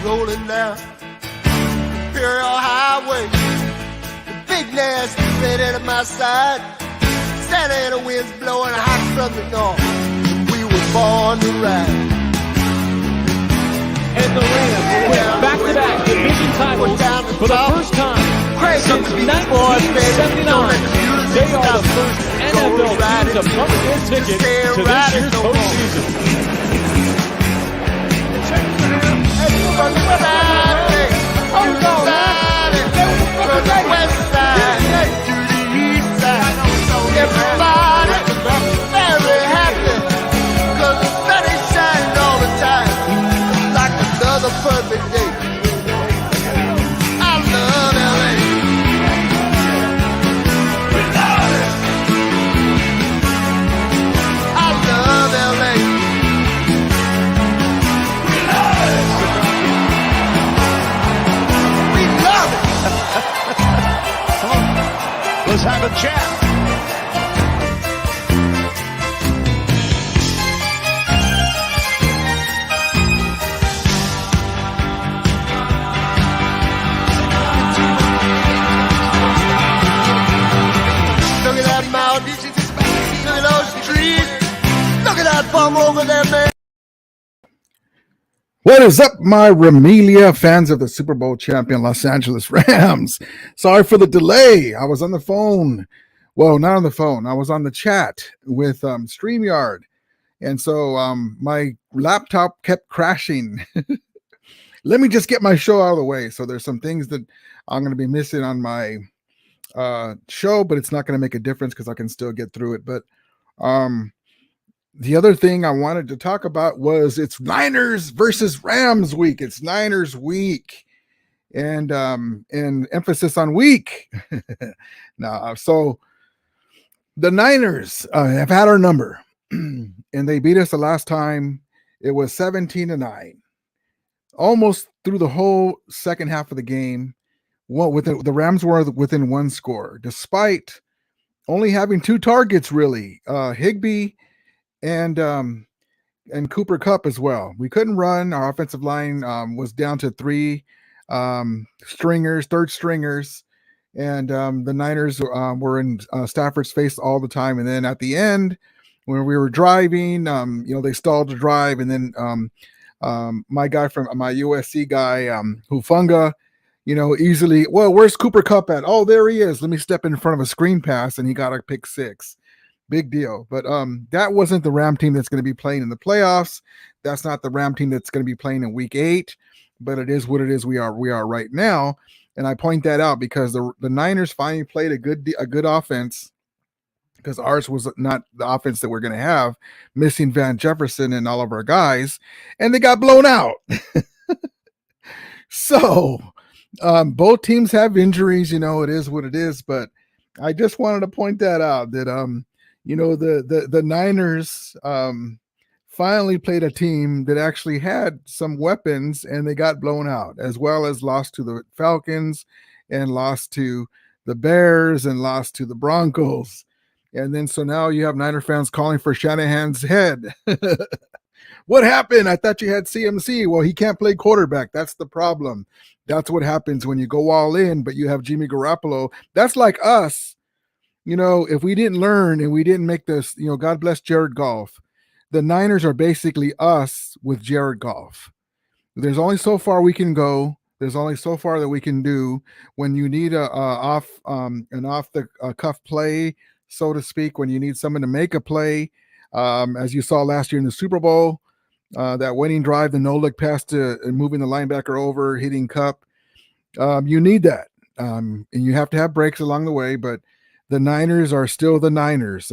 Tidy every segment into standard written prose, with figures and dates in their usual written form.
Rolling down Imperial Highway, the big nasty red at my side. Santa Ana winds blowing hot from the north. We were born to ride. And the Rams win back-to-back division titles for the first time since 1979. They are the first NFL team to punch their ticket to this year's postseason. From the west side to the east side, everybody very happy, 'cause the sun is shining all the time, like another perfect day. I love LA. I love LA. Let's have a chat. Look at that mountain, look at those trees, look at that farm over there, man. What is up, my Ramilia fans of the Super Bowl champion Los Angeles Rams? Sorry for the delay. I was on the phone. Well, not on the phone. I was on the chat with StreamYard. And so my laptop kept crashing. Let me just get my show out of the way. So there's some things that I'm going to be missing on my show, but it's not going to make a difference because I can still get through it. But the other thing I wanted to talk about was it's Niners versus Rams week. It's Niners week, and emphasis on week. Now, so the Niners have had our number, and they beat us the last time. It was 17-9, almost through the whole second half of the game. Well, the Rams were within one score, despite only having two targets. Really, Higbee and Cooper Kupp as well. We couldn't run. Our offensive line was down to third stringers, and the Niners were in Stafford's face all the time. And then at the end, when we were driving, they stalled the drive, and then my USC guy, Hufanga, easily, well, where's Cooper Kupp at? Oh, there he is. Let me step in front of a screen pass, and he got a pick six. Big deal. But that wasn't the Ram team that's going to be playing in the playoffs. That's not the Ram team that's going to be playing in week 8, but it is what it is. We are right now. And I point that out because the Niners finally played a good offense, because ours was not the offense that we're going to have, missing Van Jefferson and all of our guys, and they got blown out. So both teams have injuries, it is what it is, but I just wanted to point that out, that the Niners finally played a team that actually had some weapons, and they got blown out, as well as lost to the Falcons and lost to the Bears and lost to the Broncos. And then so now you have Niner fans calling for Shanahan's head. What happened? I thought you had CMC. Well, he can't play quarterback. That's the problem. That's what happens when you go all in, but you have Jimmy Garoppolo. That's like us. If we didn't learn and we didn't make this, God bless Jared Goff. The Niners are basically us with Jared Goff. There's only so far we can go. There's only so far that we can do when you need an off the cuff play, so to speak, when you need someone to make a play. As you saw last year in the Super Bowl, that winning drive, the no-look pass to moving the linebacker over, hitting Kupp. You need that. And you have to have breaks along the way, but the Niners are still the Niners.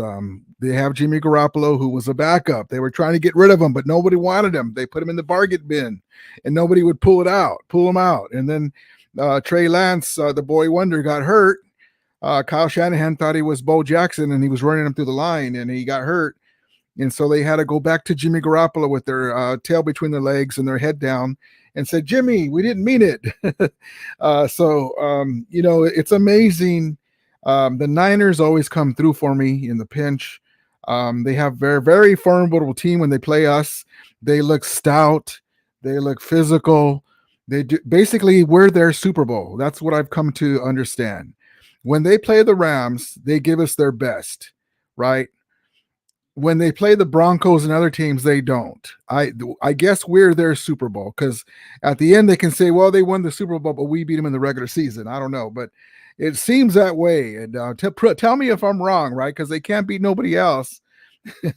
They have Jimmy Garoppolo, who was a backup. They were trying to get rid of him, but nobody wanted him. They put him in the bargain bin, and nobody would pull him out. And then Trey Lance, the boy wonder, got hurt. Kyle Shanahan thought he was Bo Jackson, and he was running him through the line, and he got hurt. And so they had to go back to Jimmy Garoppolo with their tail between their legs and their head down and said, Jimmy, we didn't mean it. It's amazing. The Niners always come through for me in the pinch. They have very, very formidable team when they play us. They look stout. They look physical. They do, basically, we're their Super Bowl. That's what I've come to understand. When they play the Rams, they give us their best, right? When they play the Broncos and other teams, they don't. I guess we're their Super Bowl, because at the end they can say, well, they won the Super Bowl, but we beat them in the regular season. I don't know, but it seems that way. And tell me if I'm wrong, right? Because they can't beat nobody else. And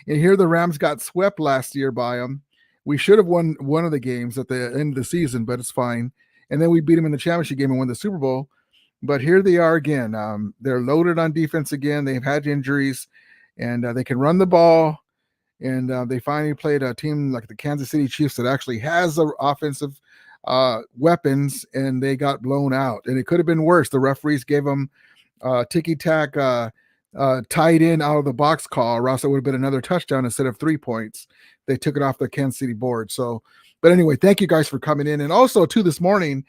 here the Rams got swept last year by them. We should have won one of the games at the end of the season, but it's fine. And then we beat them in the championship game and won the Super Bowl. But here they are again. They're loaded on defense again. They've had injuries, and they can run the ball. And they finally played a team like the Kansas City Chiefs that actually has offensive weapons, and they got blown out. And it could have been worse. The referees gave them ticky-tack tied in out of the box call, or else it would have been another touchdown instead of 3 points. They took it off the Kansas City board. So, but anyway, thank you guys for coming in. And also, too, this morning,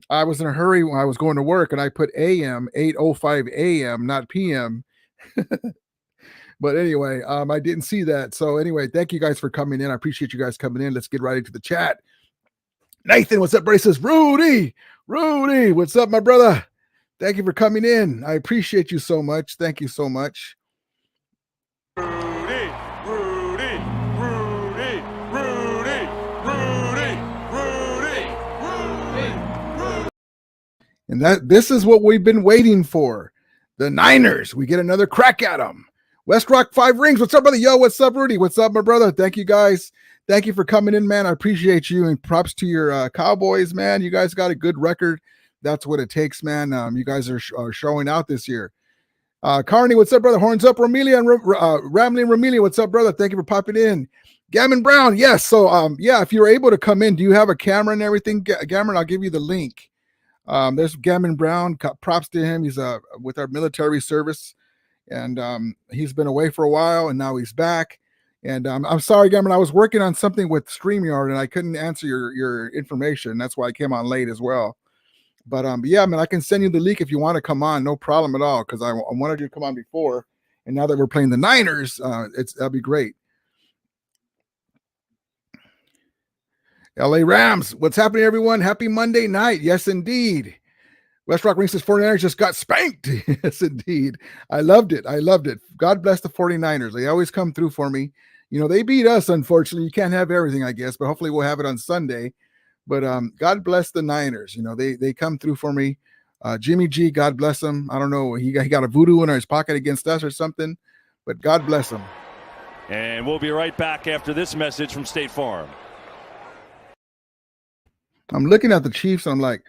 I was in a hurry when I was going to work, and I put AM, 8:05 AM, not PM. But anyway, I didn't see that. So anyway, thank you guys for coming in. I appreciate you guys coming in. Let's get right into the chat. Nathan, what's up, buddy? Says Rudy, what's up, my brother? Thank you for coming in. I appreciate you so much. Thank you so much. Rudy. And this is what we've been waiting for. The Niners. We get another crack at them. West Rock 5 Rings. What's up, brother? Yo, what's up, Rudy? What's up, my brother? Thank you, guys. Thank you for coming in, man. I appreciate you, and props to your Cowboys, man. You guys got a good record. That's what it takes, man. You guys are showing out this year. Carney, what's up, brother? Horns up. Ramilia and Ramilia and Ramilia, what's up, brother? Thank you for popping in. Gammon Brown, yes. So, yeah, if you're able to come in, do you have a camera and everything? Gammon, I'll give you the link. There's Gammon Brown. Props to him. He's with our military service, and he's been away for a while, and now he's back. And I'm sorry, Gammon, I was working on something with StreamYard, and I couldn't answer your information. That's why I came on late as well. But yeah, man, I can send you the link if you want to come on. No problem at all, because I wanted you to come on before, and now that we're playing the Niners, that'd be great. LA Rams, what's happening, everyone? Happy Monday night. Yes, indeed. West Rock Rings says 49ers just got spanked. Yes, indeed. I loved it. God bless the 49ers. They always come through for me. You know, they beat us, unfortunately. You can't have everything, I guess, but hopefully we'll have it on Sunday. But God bless the Niners. You know, they come through for me. Jimmy G, God bless him. I don't know. He got a voodoo in his pocket against us or something, but God bless him. And we'll be right back after this message from State Farm. I'm looking at the Chiefs, and I'm like,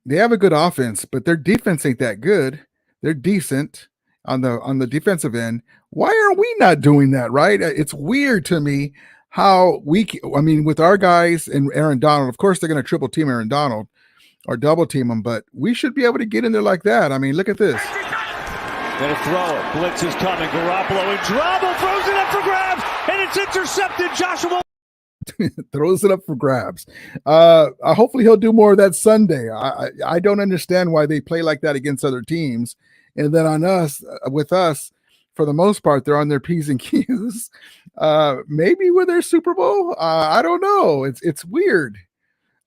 they have a good offense, but their defense ain't that good. They're decent on the defensive end. Why are we not doing that, right? It's weird to me how with our guys and Aaron Donald, of course, they're going to triple team Aaron Donald or double team him, but we should be able to get in there like that. I mean, look at this. Going to throw it. Blitz is coming. Garoppolo and Drabble throws it up for grabs, and it's intercepted. Joshua throws it up for grabs. Hopefully he'll do more of that Sunday. I don't understand why they play like that against other teams, and then on us, with us, for the most part, they're on their P's and Q's. Maybe with their Super Bowl. I don't know. It's weird.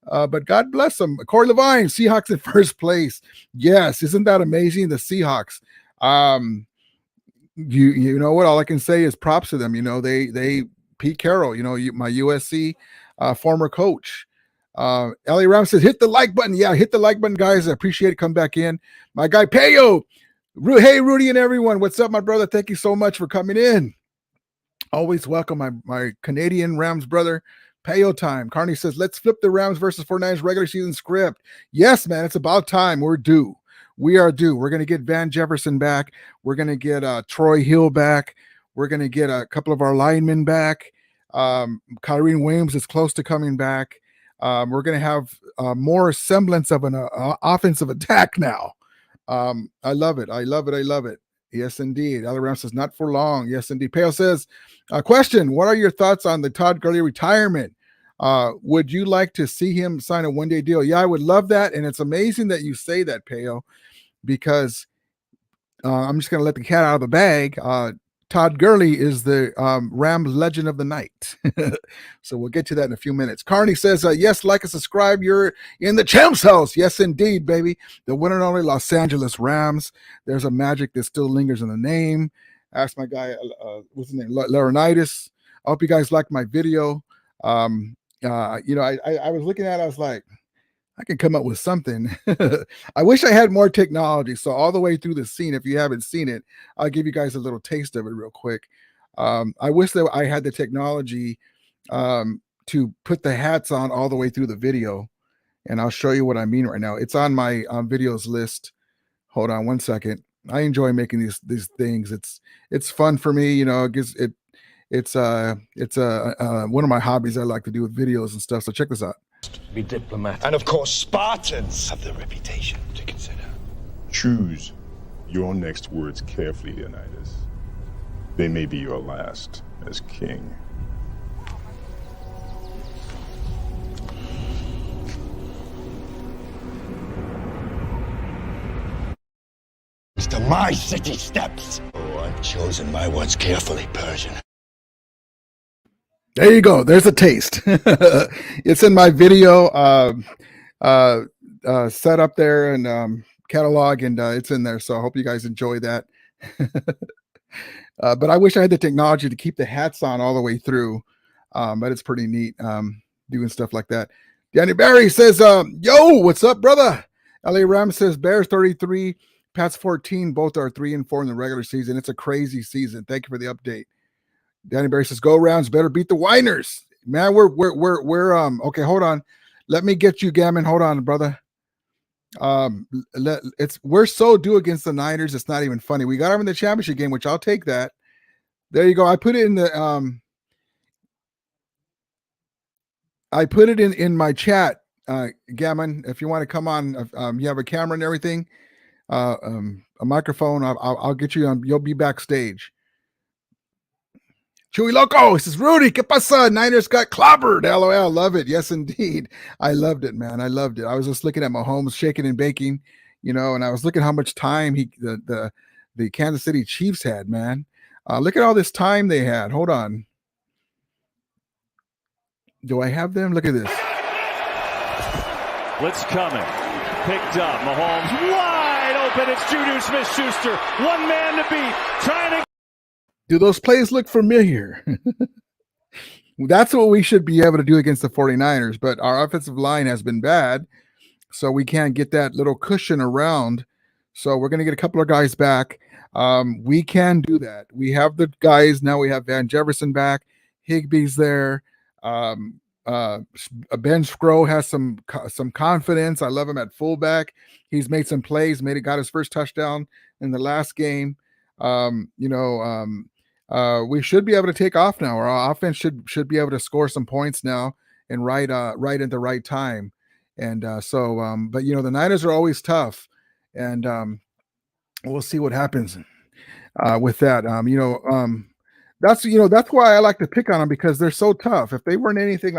But God bless them. Corey Levine, Seahawks in first place. Yes, isn't that amazing? The Seahawks. You know what? All I can say is props to them. You know, they Pete Carroll, you know, my USC former coach. Ellie Ram says, hit the like button. Yeah, hit the like button, guys. I appreciate it. Come back in. My guy, Payo. Hey, Rudy and everyone. What's up, my brother? Thank you so much for coming in. Always welcome, my Canadian Rams brother. Payo time. Carney says, let's flip the Rams versus 49ers regular season script. Yes, man, it's about time. We're due. We are due. We're going to get Van Jefferson back. We're going to get Troy Hill back. We're going to get a couple of our linemen back. Kyrene Williams is close to coming back. We're going to have more semblance of an offensive attack now. I love it. I love it. Yes, indeed. Alabama says, not for long. Yes, indeed. Pale says, question, what are your thoughts on the Todd Gurley retirement? Would you like to see him sign a one-day deal? Yeah, I would love that. And it's amazing that you say that, Pale, because I'm just going to let the cat out of the bag. Todd Gurley is the Ram legend of the night. So we'll get to that in a few minutes. Carney says, yes, like and subscribe. You're in the Champs house. Yes, indeed, baby. The one and only Los Angeles Rams. There's a magic that still lingers in the name. Ask my guy, what's his name? Laurinaitis. I hope you guys liked my video. You know, I was looking at it, I was like, I can come up with something. I wish I had more technology. So all the way through the scene, if you haven't seen it, I'll give you guys a little taste of it real quick. I wish that I had the technology to put the hats on all the way through the video. And I'll show you what I mean right now. It's on my videos list. Hold on one second. I enjoy making these things. It's fun for me. You know, it's one of my hobbies I like to do with videos and stuff. So check this out. Be diplomatic. And of course, Spartans have the reputation to consider. Choose your next words carefully, Leonidas. They may be your last as king. To my city steps. Oh, I've chosen my words carefully, Persian. There you go. There's a taste. It's in my video set up there and catalog, and it's in there. So I hope you guys enjoy that. But I wish I had the technology to keep the hats on all the way through. But it's pretty neat doing stuff like that. Danny Barry says, yo, what's up, brother? LA Rams says Bears 33, Pats 14. Both are 3-4 in the regular season. It's a crazy season. Thank you for the update. Danny Barry says, go Rounds, better beat the Whiners. Man, we're okay, hold on. Let me get you, Gammon. Hold on, brother. We're so due against the Niners, it's not even funny. We got them in the championship game, which I'll take that. There you go. I put it in the in my chat, Gammon. If you want to come on, you have a camera and everything, a microphone, I'll get you on, you'll be backstage. Chewy Loco, this is Rudy. ¿Qué pasa? Niners got clobbered. LOL. Love it. Yes, indeed. I loved it, man. I loved it. I was just looking at Mahomes shaking and baking, you know, and I was looking how much time the Kansas City Chiefs had, man. Look at all this time they had. Hold on. Do I have them? Look at this. Blitz coming. Picked up. Mahomes wide open. It's Juju Smith-Schuster. One man to beat. Trying to. Do those plays look familiar? That's what we should be able to do against the 49ers, but our offensive line has been bad, so we can't get that little cushion around. So we're going to get a couple of guys back. We can do that. We have the guys. Now we have Van Jefferson back. Higbee's there. Ben Skro has some confidence. I love him at fullback. He's made some plays, got his first touchdown in the last game. We should be able to take off now. Our offense should be able to score some points now and right at the right time. And but you know, the Niners are always tough, and we'll see what happens with that. That's why I like to pick on them, because they're so tough. If they weren't anything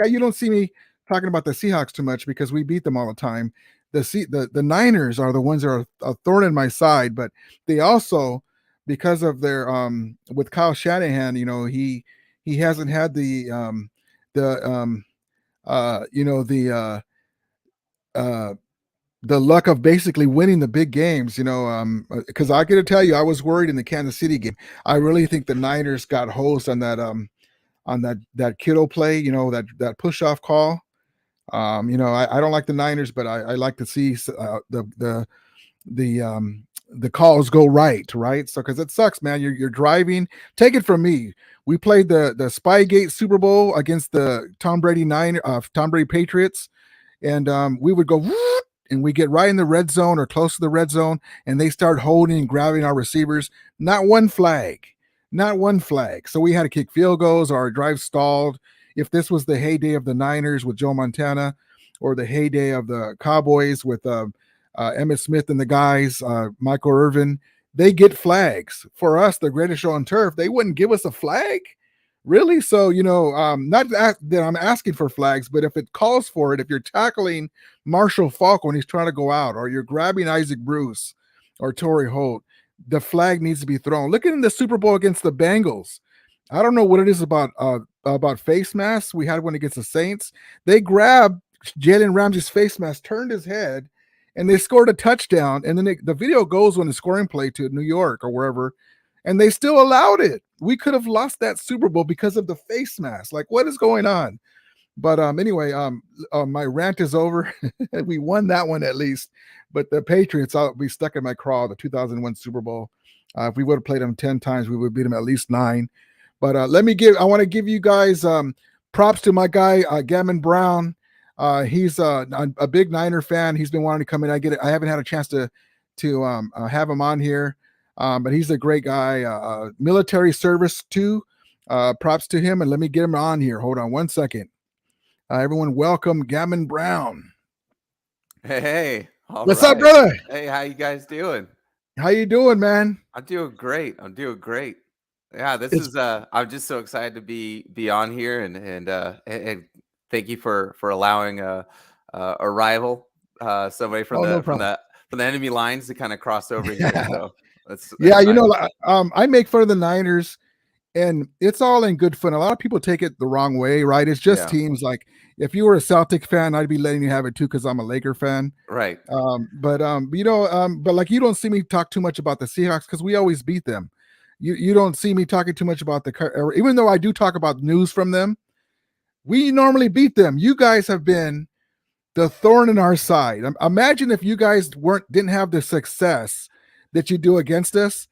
you don't see me talking about the Seahawks too much because we beat them all the time. The Niners are the ones that are a thorn in my side, but they also, because of their with Kyle Shanahan, you know, he hasn't had the luck of basically winning the big games, you know, because I got to tell you, I was worried in the Kansas City game. I really think the Niners got hosed on that Kittle play, you know, that push off call. You know, I don't like the Niners, but I like to see the calls go right. So, because it sucks, man. You're driving. Take it from me. We played the Spygate Super Bowl against the Tom Brady Patriots, and we would go and we get right in the red zone or close to the red zone, and they start holding and grabbing our receivers. Not one flag. So we had to kick field goals, or our drive stalled. If this was the heyday of the Niners with Joe Montana, or the heyday of the Cowboys with Emmitt Smith and the guys, Michael Irvin, they get flags. For us, the greatest show on turf, they wouldn't give us a flag? Really? So, you know, not that I'm asking for flags, but if it calls for it, if you're tackling Marshall Faulk when he's trying to go out, or you're grabbing Isaac Bruce or Torrey Holt, the flag needs to be thrown. Look at in the Super Bowl against the Bengals. I don't know what it is about face masks. We had one against the Saints. They grabbed Jalen Ramsey's face mask, turned his head, and they scored a touchdown. And then the video goes on the scoring play to New York or wherever, and they still allowed it. We could have lost that Super Bowl because of the face mask. Like, what is going on? But anyway, my rant is over. We won that one at least. But the Patriots, I'll be stuck in my craw, the 2001 Super Bowl. If we would have played them 10 times, we would beat them at least 9. But I want to give you guys props to my guy, Gammon Brown. He's a big Niner fan. He's been wanting to come in. I haven't had a chance to have him on here. But he's a great guy. Military service too. Props to him. And let me get him on here. Hold on one second. Everyone, welcome Gammon Brown. Hey, what's up, brother? Hey, how you guys doing? How you doing, man? I'm doing great. Yeah, I'm just so excited to be on here, and thank you for allowing a rival, somebody from the enemy lines to kind of cross over here. So that's nice. I make fun of the Niners. And it's all in good fun. A lot of people take it the wrong way, right? It's just teams. Like if you were a Celtic fan, I'd be letting you have it too because I'm a Laker fan. Right. But like you don't see me talk too much about the Seahawks because we always beat them. You don't see me talking too much about even though I do talk about news from them, we normally beat them. You guys have been the thorn in our side. Imagine if you guys didn't have the success that you do against us.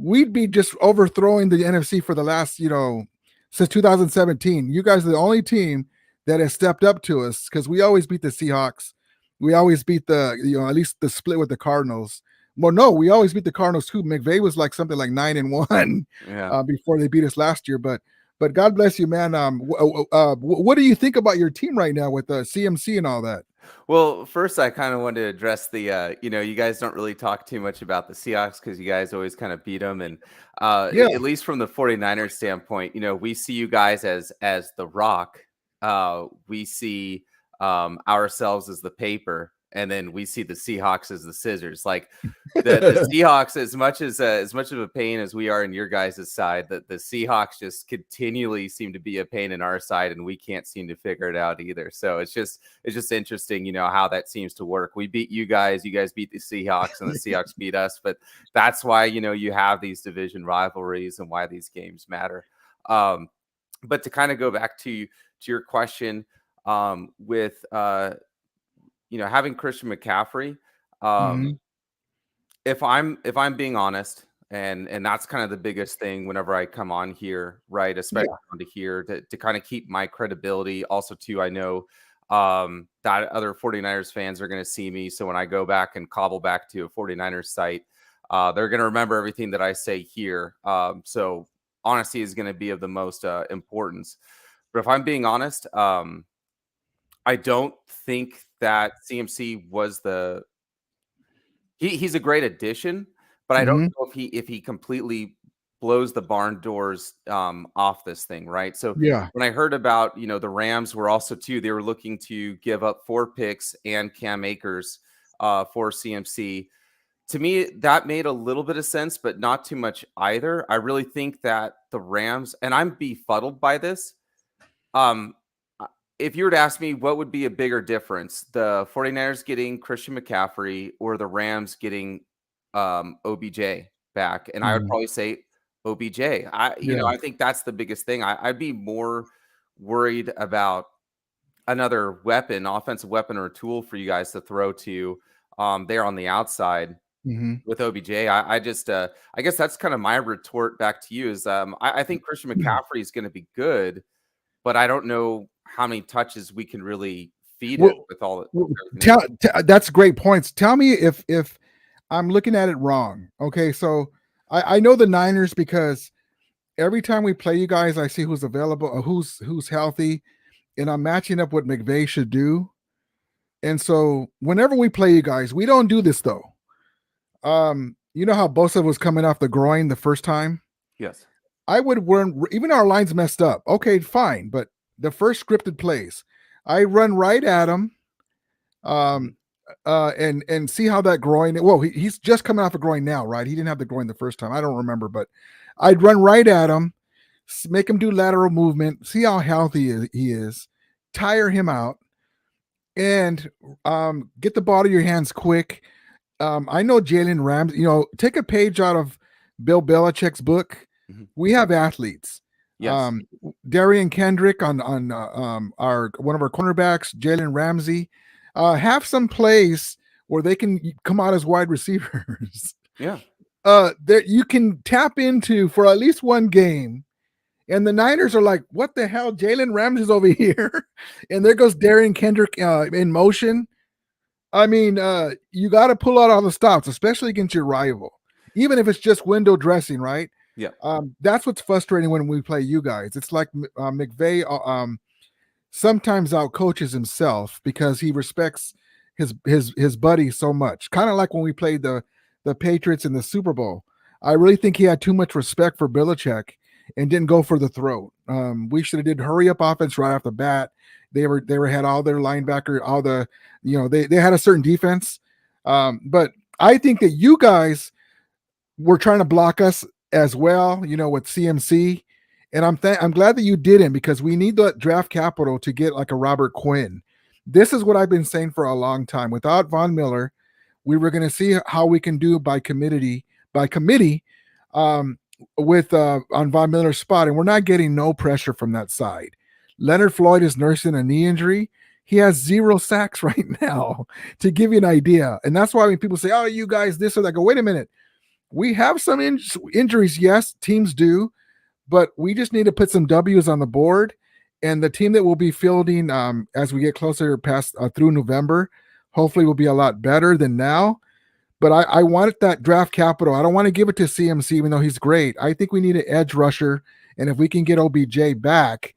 We'd be just overthrowing the NFC for the last, since 2017. You guys are the only team that has stepped up to us because we always beat the Seahawks. We always beat at least the split with the Cardinals. Well, no, we always beat the Cardinals too. McVay was like something like 9-1 before they beat us last year. But God bless you, man. What do you think about your team right now with the CMC and all that? Well, first, I kind of wanted to address the, you guys don't really talk too much about the Seahawks because you guys always kind of beat them. And at least from the 49ers standpoint, we see you guys as the rock. We see ourselves as the paper. And then we see the Seahawks as the scissors. Like the Seahawks, as much of a pain as we are in your guys' side, that the Seahawks just continually seem to be a pain in our side, and we can't seem to figure it out either. So it's just interesting, how that seems to work. We beat you guys beat the Seahawks, and the Seahawks beat us. But that's why you have these division rivalries and why these games matter. But to kind of go back to your question, with having Christian McCaffrey, if I'm being honest, and that's kind of the biggest thing whenever I come on here, right? Especially onto here to kind of keep my credibility. Also, too, I know that other 49ers fans are going to see me. So when I go back and cobble back to a 49ers site, they're going to remember everything that I say here. So honesty is going to be of the most importance. But if I'm being honest, I don't think that CMC was he's a great addition, but I don't know if he completely blows the barn doors off this thing, right? So when I heard about, the Rams were also too, they were looking to give up 4 picks and Cam Akers for CMC. To me, that made a little bit of sense, but not too much either. I really think that the Rams, and I'm befuddled by this, if you were to ask me what would be a bigger difference, the 49ers getting Christian McCaffrey or the Rams getting OBJ back, and I would probably say OBJ. I think that's the biggest thing. I'd be more worried about another weapon, offensive weapon or tool for you guys to throw to there on the outside with OBJ. I guess that's kind of my retort back to you is I think Christian McCaffrey is going to be good, but I don't know how many touches we can really feed it with all that's great points. Tell me if I'm looking at it wrong. Okay, so I know the Niners because every time we play you guys, I see who's available or who's healthy, and I'm matching up what McVay should do. And so whenever we play you guys, we don't do this though. You know how Bosa was coming off the groin the first time? Yes. I would run, even our lines messed up. Okay, fine, but the first scripted plays, I run right at him. and see how that groin. Well, he's just coming off a groin now, right? He didn't have the groin the first time. I don't remember, but I'd run right at him, make him do lateral movement, see how healthy he is, tire him out, and get the ball to your hands quick. I know Jalen Ramsey. Take a page out of Bill Belichick's book. Mhm. We have athletes. Yes. Darian Kendrick on our one of our cornerbacks, Jalen Ramsey. Have some plays where they can come out as wide receivers. Yeah. That you can tap into for at least one game. And the Niners are like, what the hell? Jalen Ramsey's over here. And there goes Darian Kendrick in motion. I mean, you got to pull out all the stops, especially against your rival, even if it's just window dressing, right? Yeah. That's what's frustrating when we play you guys. It's like McVay sometimes out coaches himself because he respects his buddy so much. Kind of like when we played the Patriots in the Super Bowl. I really think he had too much respect for Belichick and didn't go for the throat. We should have did hurry up offense right off the bat. They had all their linebacker, all the they had a certain defense. But I think that you guys were trying to block us as well, with CMC. And I'm glad that you didn't, because we need that draft capital to get like a Robert Quinn. This is what I've been saying for a long time. Without Von Miller, we were going to see how we can do by committee with on Von Miller's spot, and we're not getting no pressure from that side. Leonard Floyd is nursing a knee injury. He has 0 sacks right now, to give you an idea. And that's why when people say, oh, you guys this or that, go, wait a minute. We have some injuries. Yes, teams do, but we just need to put some W's on the board. And the team that will be fielding as we get closer past through November, hopefully will be a lot better than now. But I wanted that draft capital. I don't want to give it to CMC, even though he's great. I think we need an edge rusher. And if we can get OBJ back,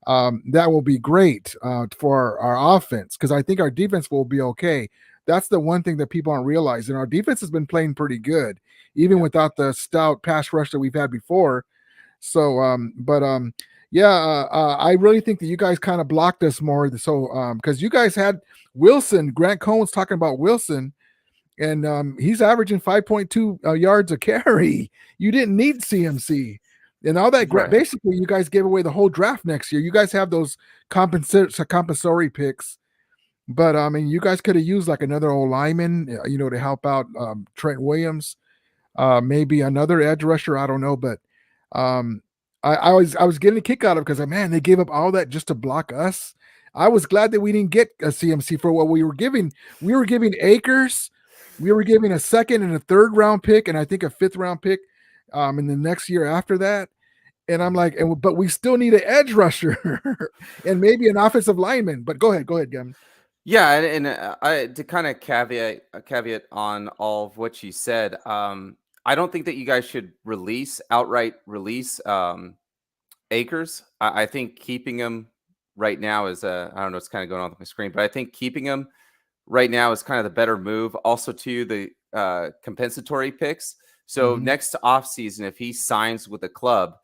that will be great for our offense, because I think our defense will be okay. That's the one thing that people aren't realizing. Our defense has been playing pretty good, even without the stout pass rush that we've had before. So, I really think that you guys kind of blocked us more. So, because you guys had Wilson, Grant Cohn was talking about Wilson, and he's averaging 5.2 yards a carry. You didn't need CMC. And all that, Right. Basically, you guys gave away the whole draft next year. You guys have those compensatory picks. But, I mean, you guys could have used like another old lineman, to help out Trent Williams, maybe another edge rusher. I don't know. But I was getting a kick out of it because, man, they gave up all that just to block us. I was glad that we didn't get a CMC for what we were giving. We were giving Akers. We were giving a 2nd and a 3rd round pick, and I think a 5th round pick in the next year after that. And I'm like, but we still need an edge rusher and maybe an offensive lineman. But go ahead, Gammon. Yeah, and I to kind of caveat on all of what you said. I don't think that you guys should outright release Akers. I think keeping him right now is I don't know, it's kind of going on my screen, but I think keeping him right now is kind of the better move. Also, to the compensatory picks. So next offseason, if he signs with a club,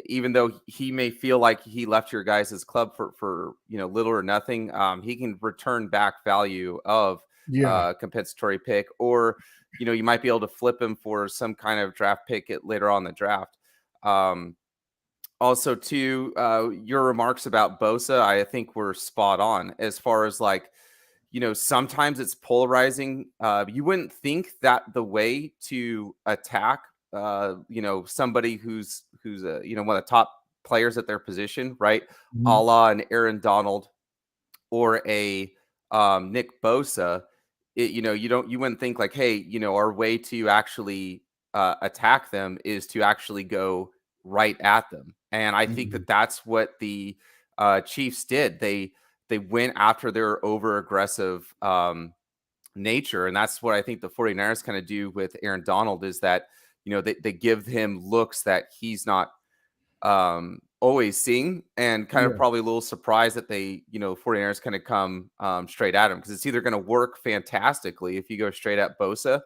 even though he may feel like he left your guys' club for little or nothing, he can return back value of compensatory pick, or you might be able to flip him for some kind of draft pick later on in the draft. Also, to your remarks about Bosa, I think were spot on as far as sometimes it's polarizing. You wouldn't think that the way to attack somebody who's one of the top players at their position, right? A la an Aaron Donald or a Nick Bosa, you wouldn't think like, hey, our way to actually attack them is to actually go right at them. And I think that that's what the Chiefs did. They went after their over aggressive nature. And that's what I think the 49ers kind of do with Aaron Donald, is that they give him looks that he's not always seeing, and kind of probably a little surprised that they 49ers kind of come straight at him, because it's either going to work fantastically if you go straight at Bosa,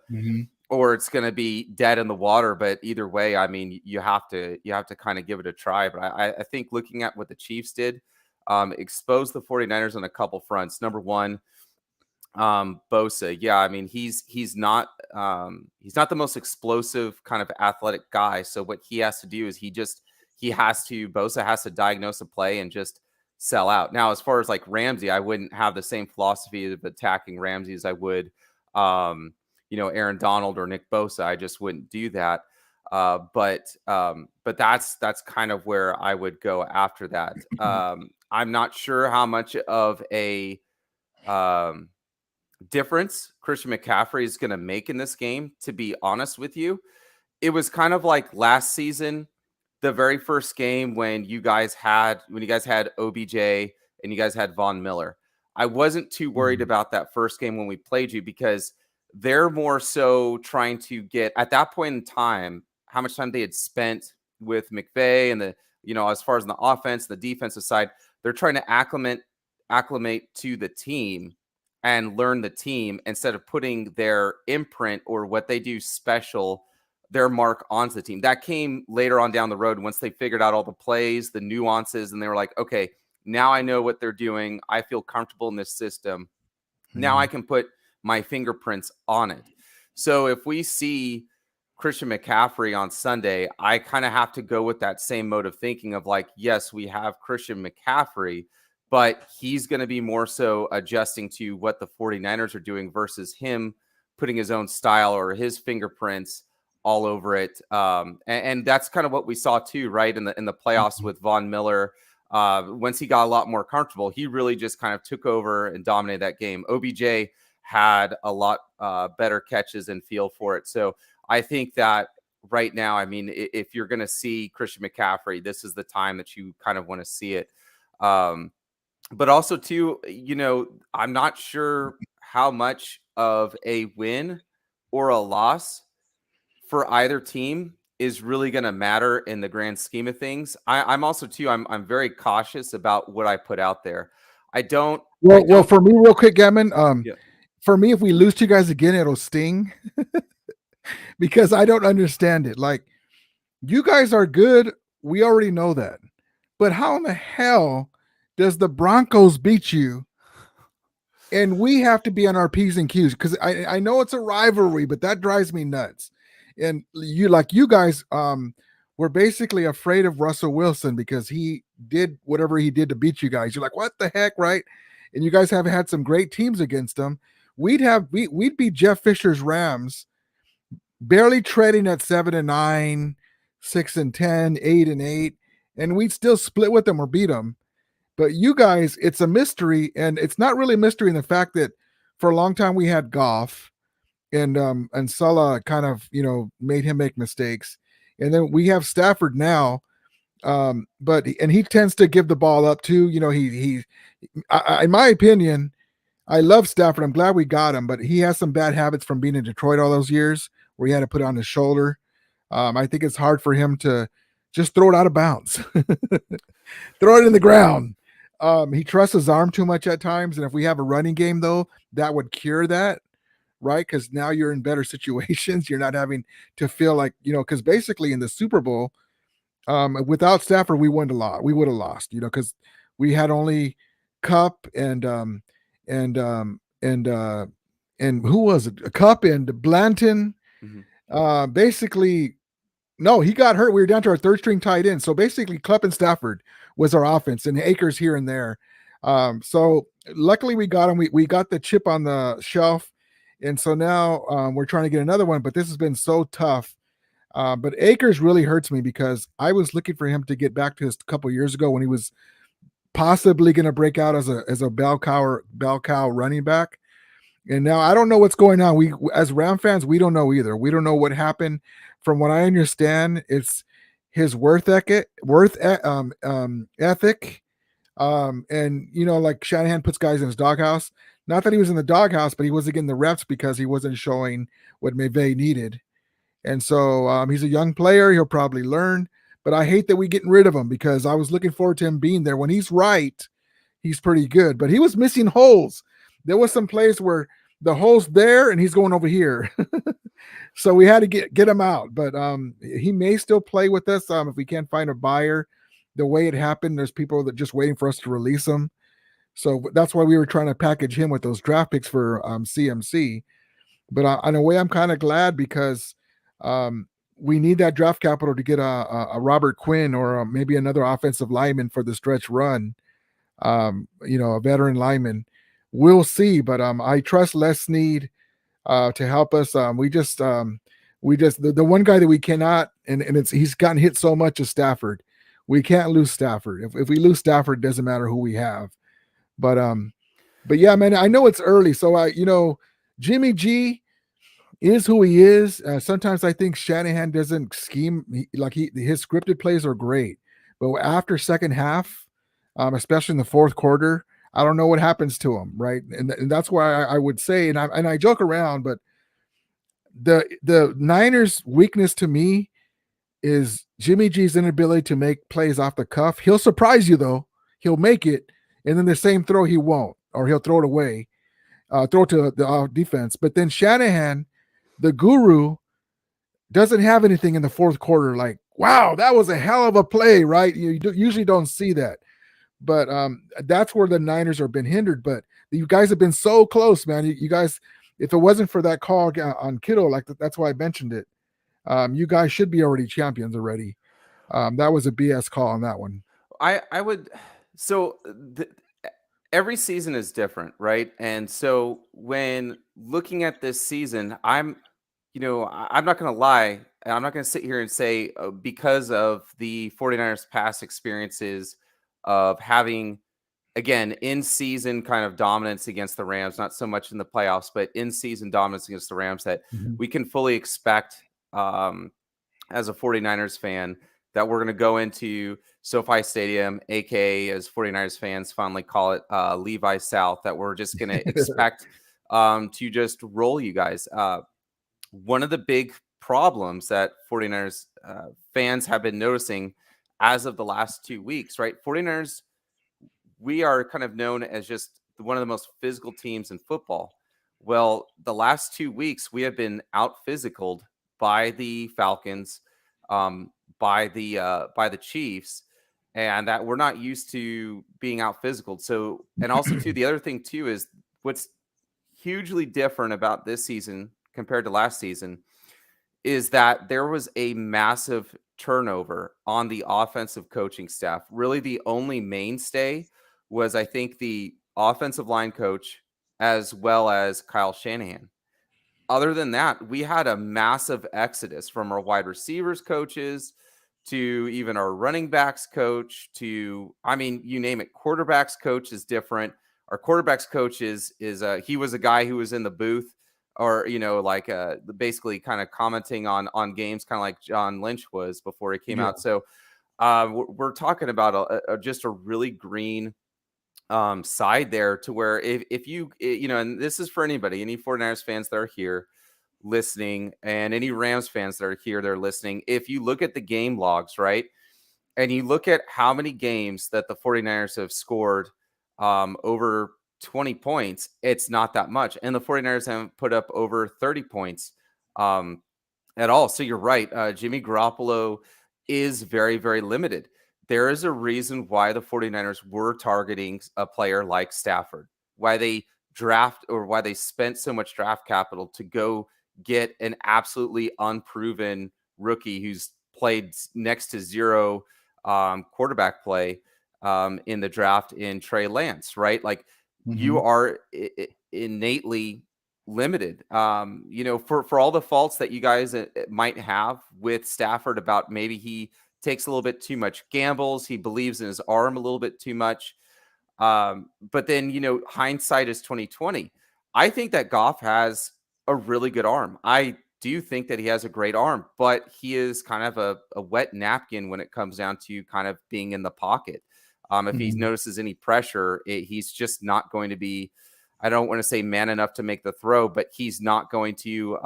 or it's going to be dead in the water. But either way, I mean, you have to kind of give it a try. But I think looking at what the Chiefs did, exposed the 49ers on a couple fronts. Number one, Bosa, yeah, I mean he's not the most explosive kind of athletic guy. So what he has to do is Bosa has to diagnose a play and just sell out. Now, as far as like Ramsey, I wouldn't have the same philosophy of attacking Ramsey as I would, Aaron Donald or Nick Bosa. I just wouldn't do that. But that's kind of where I would go after that. I'm not sure how much of a difference Christian McCaffrey is going to make in this game, to be honest with you. It was kind of like last season, the very first game when you guys had OBJ and you guys had Von Miller. I wasn't too worried about that first game when we played you, because they're more so trying to get, at that point in time, how much time they had spent with McVay and as far as the offense, the defensive side, they're trying to acclimate to the team and learn the team instead of putting their imprint or what they do special, their mark onto the team. That came later on down the road once they figured out all the plays, the nuances, and they were like, okay, now I know what they're doing. I feel comfortable in this system. Now I can put my fingerprints on it. So if we see Christian McCaffrey on Sunday, I kind of have to go with that same mode of thinking of like, yes, we have Christian McCaffrey, but he's going to be more so adjusting to what the 49ers are doing versus him putting his own style or his fingerprints all over it. And that's kind of what we saw too, right? In the playoffs with Von Miller. Once he got a lot more comfortable, he really just kind of took over and dominated that game. OBJ had a lot better catches and feel for it. So I think that right now, I mean, if you're going to see Christian McCaffrey, this is the time that you kind of want to see it. But also, too, I'm not sure how much of a win or a loss for either team is really going to matter in the grand scheme of things. I'm also, too, I'm very cautious about what I put out there. Well, for me, real quick, Gammon, for me, if we lose to you guys again, it'll sting because I don't understand it. Like, you guys are good. We already know that. But how in the hell does the Broncos beat you and we have to be on our P's and Q's? Because I know it's a rivalry, but that drives me nuts. And you guys were basically afraid of Russell Wilson because he did whatever he did to beat you guys. You're like, what the heck, right? And you guys have had some great teams against them. We'd beat Jeff Fisher's Rams, barely treading at 7-9, 6-10, 8-8, and we'd still split with them or beat them. But you guys, it's a mystery, and it's not really a mystery in the fact that for a long time we had Goff, and Salah kind of made him make mistakes, and then we have Stafford now, but he tends to give the ball up too. He in my opinion, I love Stafford. I'm glad we got him, but he has some bad habits from being in Detroit all those years where he had to put it on his shoulder. I think it's hard for him to just throw it out of bounds, throw it in the ground. He trusts his arm too much at times. And if we have a running game, though, that would cure that, right? Because now you're in better situations. You're not having to feel like, because basically in the Super Bowl, without Stafford, we would have lost, because we had only Cup and who was it? Cup and Blanton. Basically, no, he got hurt. We were down to our third string tight end. So basically, Cup and Stafford was our offense, and Akers here and there. So luckily we got him. We got the chip on the shelf, and so now we're trying to get another one. But this has been so tough. But Akers really hurts me because I was looking for him to get back to his couple years ago when he was possibly going to break out as a bell cow running back. And now I don't know what's going on. We, as Ram fans, we don't know either. We don't know what happened. From what I understand, it's his worth ethic. And like Shanahan puts guys in his doghouse. Not that he was in the doghouse, but he wasn't getting the reps because he wasn't showing what McVay needed. And so he's a young player. He'll probably learn. But I hate that we're getting rid of him because I was looking forward to him being there. When he's right, he's pretty good. But he was missing holes. There was some plays where the hole's there and he's going over here. So we had to get him out. But he may still play with us if we can't find a buyer. The way it happened, there's people that just waiting for us to release him. So that's why we were trying to package him with those draft picks for CMC. But in a way, I'm kind of glad because we need that draft capital to get a Robert Quinn or maybe another offensive lineman for the stretch run. A veteran lineman. We'll see, but I trust Les Snead to help us. The one guy that we cannot, and he's gotten hit so much is Stafford. We can't lose Stafford. If we lose Stafford, it doesn't matter who we have. But yeah, man, I know it's early, so Jimmy G is who he is. Sometimes I think Shanahan doesn't scheme his scripted plays are great, but after second half, especially in the fourth quarter, I don't know what happens to him, right? And that's why I would say, and I joke around, but the Niners' weakness to me is Jimmy G's inability to make plays off the cuff. He'll surprise you though. He'll make it, and then the same throw he won't, or he'll throw it away, throw it to the defense. But then Shanahan, the guru, doesn't have anything in the fourth quarter like, wow, that was a hell of a play, right? You usually don't see that. But that's where the Niners have been hindered. But you guys have been so close, man. You guys, if it wasn't for that call on Kittle, that's why I mentioned it. You guys should be already champions already. That was a BS call on that one. I would. So every season is different, right? And so when looking at this season, I'm not going to lie. I'm not going to sit here and say because of the 49ers past experiences of having, again, in-season kind of dominance against the Rams, not so much in the playoffs, but in-season dominance against the Rams, that we can fully expect as a 49ers fan that we're going to go into SoFi Stadium, aka as 49ers fans finally call it Levi South, that we're just going to expect to just roll you guys. One of the big problems that 49ers fans have been noticing as of the last 2 weeks, right? 49ers, we are kind of known as just one of the most physical teams in football. Well, the last 2 weeks, we have been out physicaled by the Falcons, by the Chiefs, and that we're not used to being out physicaled. So, and also too, the other thing too is what's hugely different about this season compared to last season is that there was a massive turnover on the offensive coaching staff. Really, the only mainstay was, I think, the offensive line coach as well as Kyle Shanahan. Other than that, we had a massive exodus from our wide receivers coaches to even our running backs coach to, I mean, you name it. Quarterbacks coach is different. Our quarterbacks coach is he was a guy who was in the booth, or basically kind of commenting on games, kind of like John Lynch was before he came out. So we're talking about just a really green side there, to where if you and this is for anybody, any 49ers fans that are here listening, and any Rams fans that are here, they're listening. If you look at the game logs, right, and you look at how many games that the 49ers have scored over 20 points, it's not that much. And the 49ers haven't put up over 30 points at all. So you're right. Jimmy Garoppolo is very, very limited. There is a reason why the 49ers were targeting a player like Stafford, why they spent so much draft capital to go get an absolutely unproven rookie who's played next to zero quarterback play in the draft in Trey Lance, right? Like, you are innately limited. For all the faults that you guys might have with Stafford, about maybe he takes a little bit too much gambles, he believes in his arm a little bit too much. But then, hindsight is 2020. I think that Goff has a really good arm. I do think that he has a great arm, but he is kind of a wet napkin when it comes down to kind of being in the pocket. If he notices any pressure, he's just not going to be, I don't want to say man enough to make the throw, but he's not going to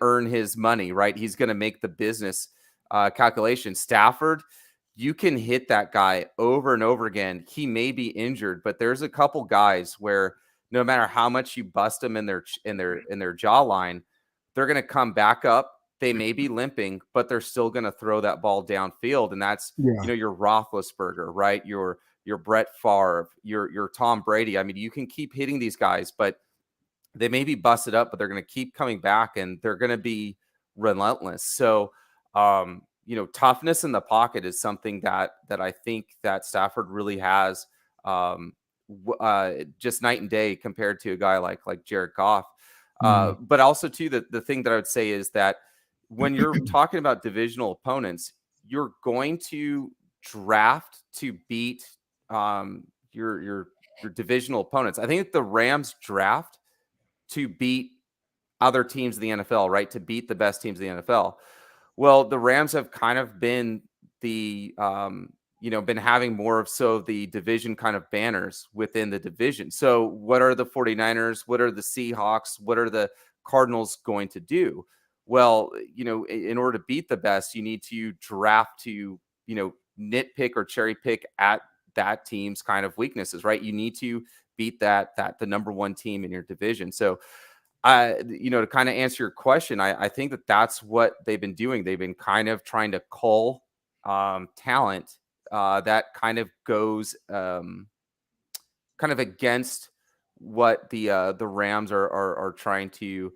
earn his money, right? He's going to make the business calculation. Stafford, you can hit that guy over and over again. He may be injured, but there's a couple guys where no matter how much you bust them in their jawline, they're going to come back up. They may be limping, but they're still going to throw that ball downfield. And that's, your Roethlisberger, right? Your your Brett Favre, your Tom Brady. I mean, you can keep hitting these guys, but they may be busted up, but they're going to keep coming back and they're going to be relentless. So, toughness in the pocket is something that I think that Stafford really has, just night and day compared to a guy like Jared Goff. But also too, the thing that I would say is that when you're talking about divisional opponents, you're going to draft to beat your divisional opponents. I think the Rams draft to beat other teams in the NFL, right? To beat the best teams in the NFL. Well, the Rams have kind of been the, been having more of the division kind of banners within the division. So what are the 49ers? What are the Seahawks? What are the Cardinals going to do? Well, in order to beat the best, you need to draft to, nitpick or cherry pick at that team's kind of weaknesses, right? You need to beat the number one team in your division. So, to kind of answer your question, I think that's what they've been doing. They've been kind of trying to cull talent that kind of goes kind of against what the Rams are trying to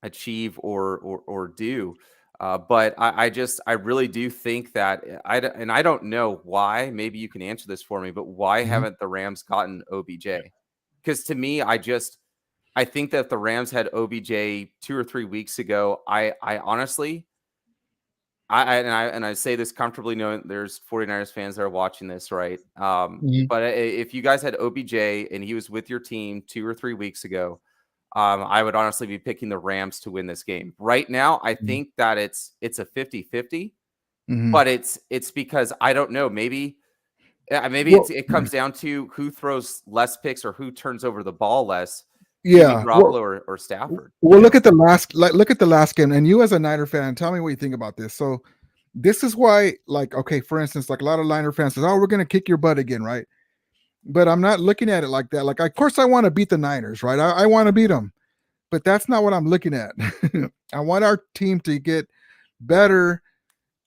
achieve or do. But I really do think that I don't know why. Maybe you can answer this for me. But why haven't the Rams gotten OBJ? Because to me, I think that if the Rams had OBJ 2 or 3 weeks ago, I honestly, I say this comfortably knowing there's 49ers fans that are watching this, right? But if you guys had OBJ and he was with your team 2 or 3 weeks ago, I would honestly be picking the Rams to win this game. Right now, I think that it's a 50-50, but it's because I don't know. Maybe it comes down to who throws less picks or who turns over the ball less. Yeah, Garoppolo or Stafford. Well, look at the last game, and you as a Niner fan, tell me what you think about this. So, this is why, for instance, a lot of Niner fans says, "Oh, we're going to kick your butt again," right? But I'm not looking at it like that. Of course, I want to beat the Niners, right? I want to beat them, but that's not what I'm looking at. I want our team to get better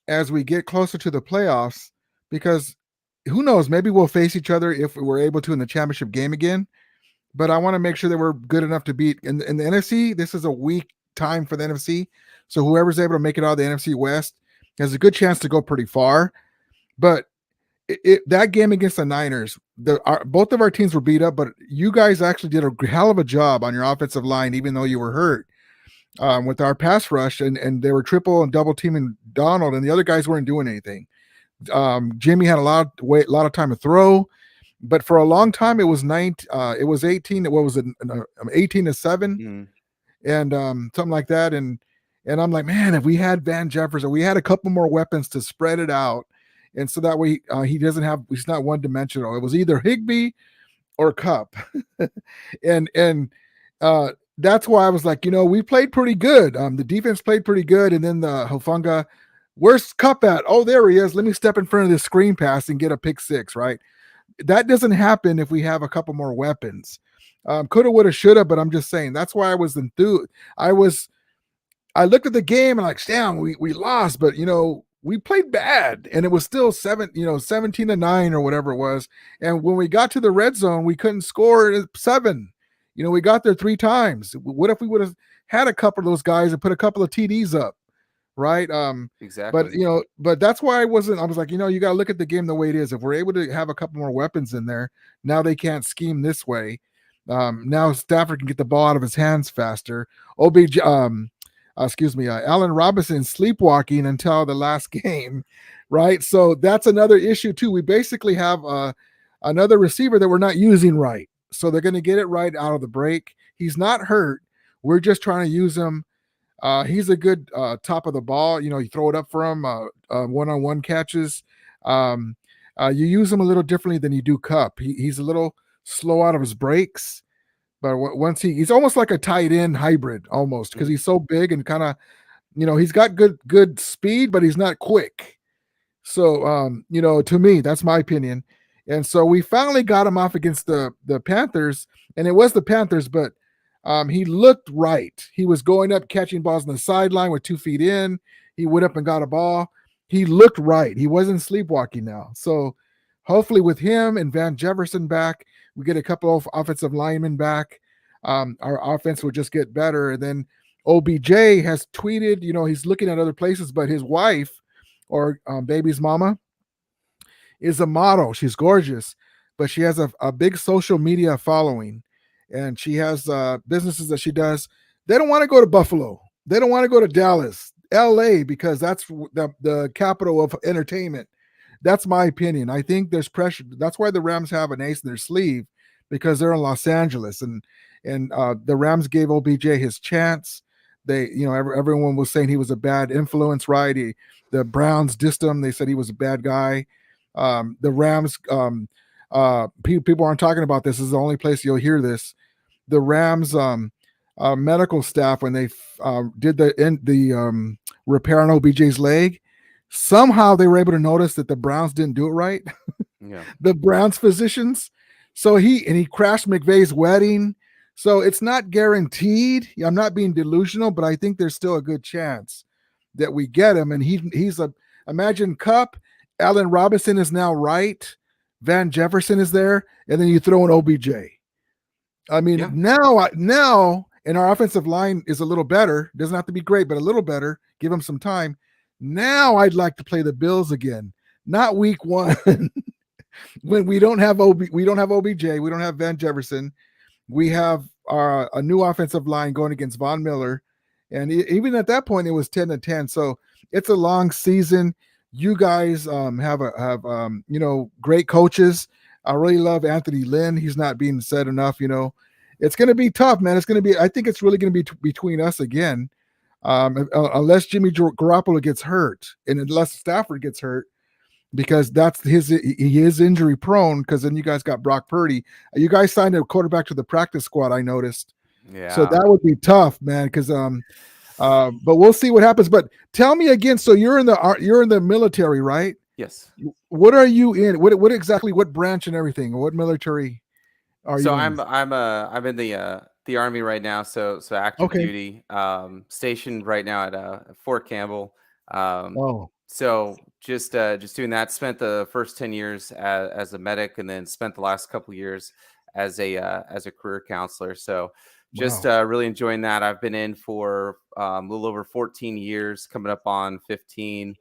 as we get closer to the playoffs, because who knows? Maybe we'll face each other if we're able to in the championship game again. But I want to make sure that we're good enough to beat in the NFC. This is a weak time for the NFC. So whoever's able to make it out of the NFC West has a good chance to go pretty far. But that game against the Niners, both of our teams were beat up, but you guys actually did a hell of a job on your offensive line, even though you were hurt with our pass rush, and they were triple and double teaming Donald, and the other guys weren't doing anything. Jimmy had a lot of time to throw. But for a long time, it was 18. What was it? 18-7, and something like that. And I'm like, man, if we had Van Jefferson, we had a couple more weapons to spread it out, and so that way he's not one dimensional. It was either Higbee or Cup, and that's why I was like, we played pretty good. The defense played pretty good, and then the Hufanga, where's Cup at? Oh, there he is. Let me step in front of this screen pass and get a pick six, right? That doesn't happen if we have a couple more weapons. Coulda, woulda, shoulda, but I'm just saying that's why I was enthused. I looked at the game and damn, we lost, but we played bad, and it was still 17-9 or whatever it was. And when we got to the red zone, we couldn't score 7. We got there 3 times. What if we would have had a couple of those guys and put a couple of TDs up? Right. Exactly. But that's why I was like, you got to look at the game the way it is. If we're able to have a couple more weapons in there, now they can't scheme this way. Now Stafford can get the ball out of his hands faster. Allen Robinson sleepwalking until the last game. Right. So that's another issue too. We basically have another receiver that we're not using right. So they're going to get it right out of the break. He's not hurt. We're just trying to use him. He's a good top of the ball. You throw it up for him, one-on-one catches. You use him a little differently than you do Cup. He's a little slow out of his breaks, but once he's almost like a tight end hybrid almost, because he's so big and kind of, he's got good speed, but he's not quick. So, to me, that's my opinion. And so we finally got him off against the Panthers, and it was the Panthers, but he looked right. He was going up, catching balls on the sideline with 2 feet in. He went up and got a ball. He looked right. He wasn't sleepwalking now. So hopefully with him and Van Jefferson back, we get a couple of offensive linemen back. Our offense will just get better. And then OBJ has tweeted, he's looking at other places, but his wife or baby's mama is a model. She's gorgeous, but she has a big social media following, and she has businesses that she does. They don't want to go to Buffalo. They don't want to go to Dallas, LA, because that's the capital of entertainment. That's my opinion. I think there's pressure. That's why the Rams have an ace in their sleeve, because they're in Los Angeles, and the Rams gave OBJ his chance. They, everyone was saying he was a bad influence, right? The Browns dissed him. They said he was a bad guy. The Rams, people aren't talking about this. This is the only place you'll hear this. The Rams medical staff, when they did the repair on OBJ's leg, somehow they were able to notice that the Browns didn't do it right. Yeah. The Browns physicians. So he crashed McVay's wedding. So it's not guaranteed. I'm not being delusional, but I think there's still a good chance that we get him. And imagine Kupp, Allen Robinson is now right, Van Jefferson is there, and then you throw in OBJ. I mean, now, and our offensive line is a little better. Doesn't have to be great, but a little better. Give them some time. Now I'd like to play the Bills again, not week 1 when we don't have OBJ, we don't have Van Jefferson. We have a new offensive line going against Von Miller, and even at that point it was 10-10. So it's a long season. You guys have great coaches. I really love Anthony Lynn. He's not being said enough. It's going to be tough, man. I think it's really going to be between us again, unless Jimmy Garoppolo gets hurt, and unless Stafford gets hurt, because he is injury prone. Because then you guys got Brock Purdy. You guys signed a quarterback to the practice squad, I noticed. Yeah. So that would be tough, man. Because but we'll see what happens. But tell me again. So you're in the military, right? Yes. What are you in? What exactly? What branch and everything? What military are you? So I'm in the Army right now. So active duty. Stationed right now at Fort Campbell. So just doing that. Spent the first 10 years as a medic, and then spent the last couple of years as a career counselor. So just really enjoying that. I've been in for a little over 14 years, coming up on 15.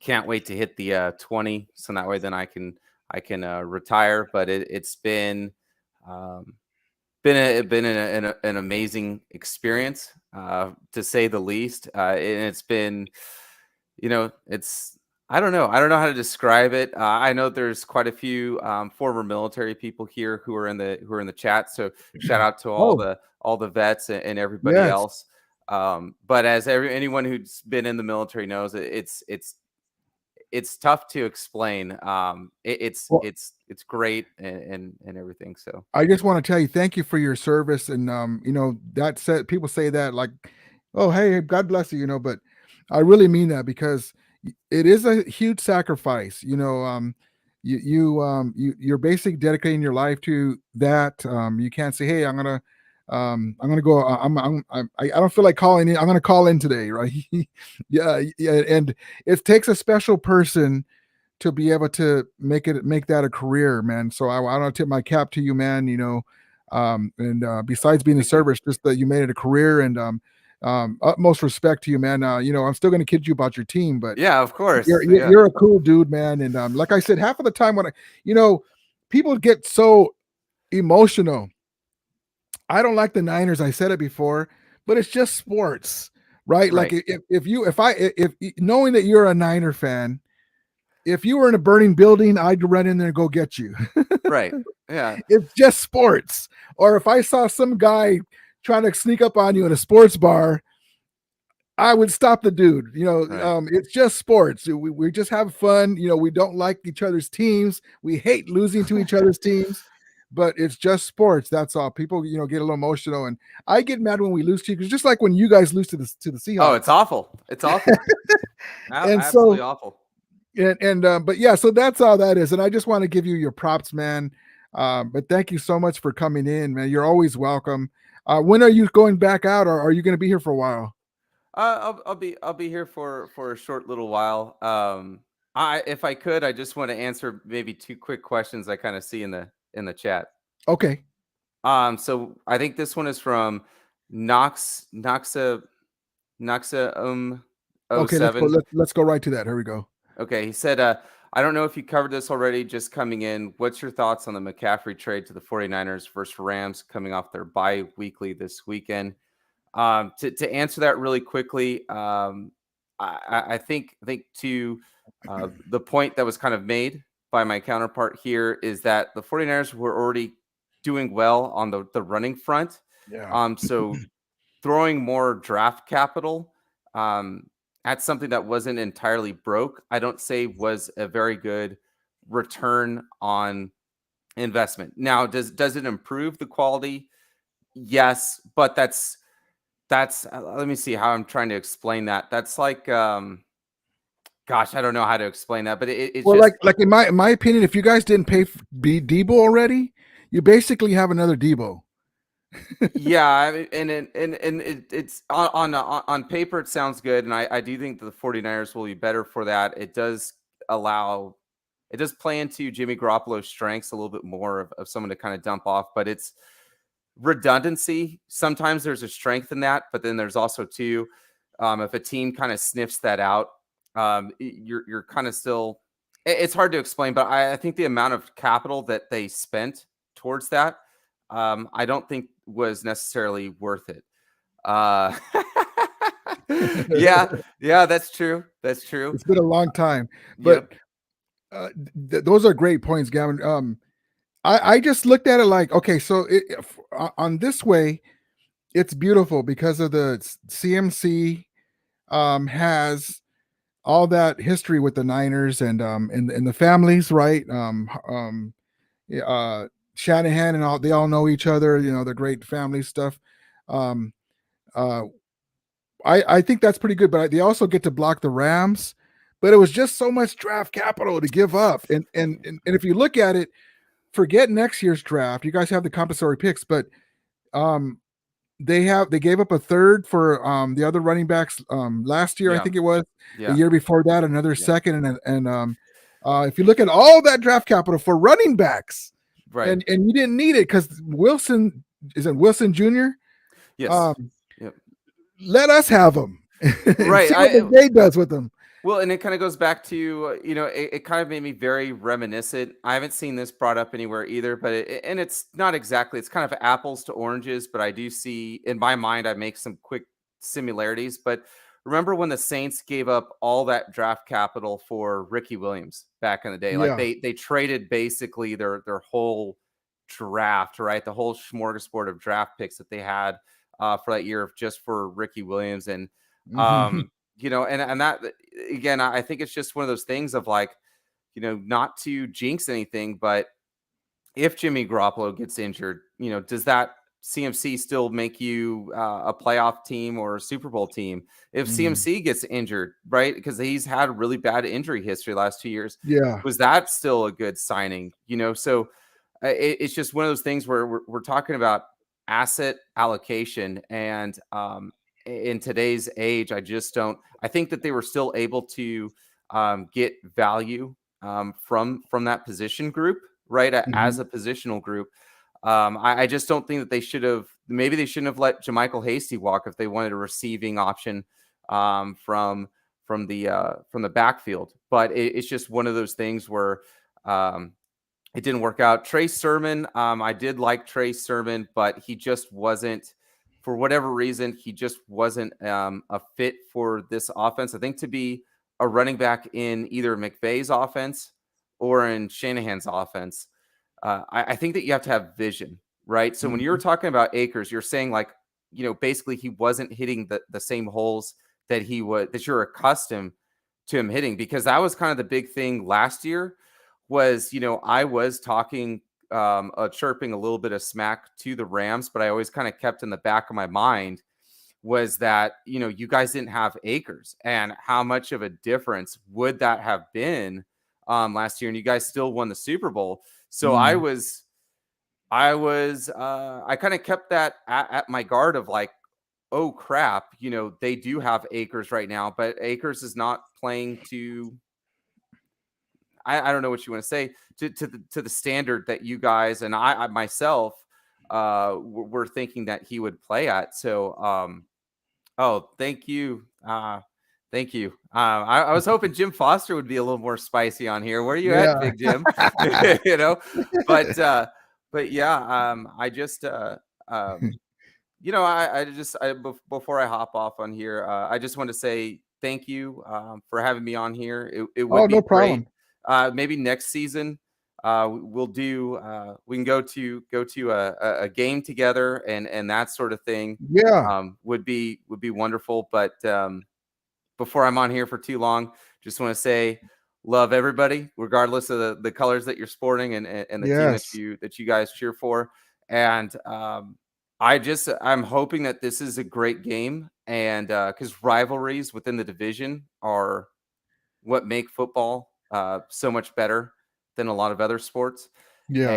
Can't wait to hit the 20, so that way then I can retire. But it's been an amazing experience, to say the least. And it's been, I don't know how to describe it. I know there's quite a few former military people here who are in the chat. So shout out to all the vets and everybody else. But as anyone who's been in the military knows, it's tough to explain. It's great and everything. So I just want to tell you, thank you for your service. And that said, people say that like, oh, hey, God bless you, but I really mean that, because it is a huge sacrifice. You're basically dedicating your life to that. You can't say, hey, I'm gonna go. I don't feel like calling in. I'm gonna call in today, right? yeah. And it takes a special person to be able to make that a career, man. So I want to tip my cap to you, man. And besides being a service, just that you made it a career, and utmost respect to you, man. I'm still gonna kid you about your team, but yeah, of course, you're a cool dude, man. And like I said, half of the time when people get so emotional. I don't like the Niners. I said it before, but it's just sports, right? Like if knowing that you're a Niner fan, if you were in a burning building, I'd run in there and go get you. Right. Yeah. It's just sports. Or if I saw some guy trying to sneak up on you in a sports bar, I would stop the dude. It's just sports. We just have fun. We don't like each other's teams. We hate losing to each other's teams. But it's just sports. That's all. People, get a little emotional, and I get mad when we lose to you, because just like when you guys lose to the Seahawks. Oh, it's awful. It's awful. Absolutely awful. But yeah, so that's all that is. And I just want to give you your props, man. But thank you so much for coming in, man. You're always welcome. When are you going back out, or are you going to be here for a while? I'll be here for a short little while. If I could, I just want to answer maybe 2 quick questions I kind of see in the chat. Okay. So I think this one is from Noxa oh Okay, let's go. 07. Let's go right to that. Here we go. Okay, he said, I don't know if you covered this already, just coming in. What's your thoughts on the McCaffrey trade to the 49ers versus Rams coming off their bye weekly this weekend? To answer that really quickly, I think to the point that was kind of made by my counterpart here is that the 49ers were already doing well on the running front. Yeah. So throwing more draft capital at something that wasn't entirely broke, I don't say was a very good return on investment. Now, does it improve the quality? Yes, but that's let me see how I'm trying to explain that. That's like gosh, I don't know how to explain that, but it's Well, just like in my opinion, if you guys didn't pay Debo already, you basically have another Debo. yeah, I mean, it's on paper it sounds good, and I do think that the 49ers will be better for that. It does play into Jimmy Garoppolo's strengths a little bit more of someone to kind of dump off, but it's redundancy. Sometimes there's a strength in that, but then there's also too, if a team kind of sniffs that out, you're kind of still. It's hard to explain, but I think the amount of capital that they spent towards that, I don't think was necessarily worth it. Yeah, that's true. That's true. It's been a long time, but those are great points, Gavin. I just looked at it like, okay, so on this way, it's beautiful because of the CMC has all that history with the Niners and the families, right? Shanahan and all, they all know each other, the great family stuff. I think that's pretty good, but they also get to block the Rams. But it was just so much draft capital to give up, and if you look at it, forget next year's draft. You guys have the compensatory picks, but they gave up a third for the other running backs last year. I think it was the year before that, another second, and if you look at all that draft capital for running backs, right, and you didn't need it because Wilson Jr. Yes, let us have him. Right, see what the day does with them. Well, and it kind of goes back to, it kind of made me very reminiscent. I haven't seen this brought up anywhere either, but it's not exactly, it's kind of apples to oranges, but I do see, in my mind, I make some quick similarities. But remember when the Saints gave up all that draft capital for Ricky Williams back in the day? Like they traded basically their whole draft, right? The whole smorgasbord of draft picks that they had for that year just for Ricky Williams. And, and that, again, I think it's just one of those things of like, not to jinx anything, but if Jimmy Garoppolo gets injured, does that CMC still make you a playoff team or a Super Bowl team? If CMC gets injured, right? Because he's had a really bad injury history last 2 years. Yeah. Was that still a good signing? So it's just one of those things where we're talking about asset allocation, and in today's age, I think that they were still able to get value from that position group, right? As a positional group. I just don't think that they shouldn't have let JaMychal Hasty walk if they wanted a receiving option from the backfield. But it's just one of those things where it didn't work out. Trey Sermon, I did like Trey Sermon, but he just wasn't, for whatever reason, he just wasn't a fit for this offense. I think to be a running back in either McVay's offense or in Shanahan's offense, I think that you have to have vision, right? So when you're talking about Akers, you're saying like, basically he wasn't hitting the same holes that you're accustomed to him hitting, because that was kind of the big thing last year was, I was talking chirping a little bit of smack to the Rams, but I always kind of kept in the back of my mind was that, you guys didn't have Akers, and how much of a difference would that have been last year? And you guys still won the Super Bowl. So I kind of kept that at my guard of like, oh crap, they do have Akers right now, but Akers is not playing to I don't know what you want to say to the standard that you guys and I myself were thinking that he would play at. So oh, thank you. Thank you. I was hoping Jim Foster would be a little more spicy on here. Where are you at, Big Jim? You know, but yeah, I just you know, before I hop off on here, I just want to say thank you for having me on here. It would be no great. problem. Maybe next season we'll do we can go to a game together and that sort of thing. Yeah. Would be wonderful. But before I'm on here for too long, just want to say love everybody, regardless of the colors that you're sporting and the team that you guys cheer for. And I'm hoping that this is a great game, and because rivalries within the division are what make football so much better than a lot of other sports. Yeah.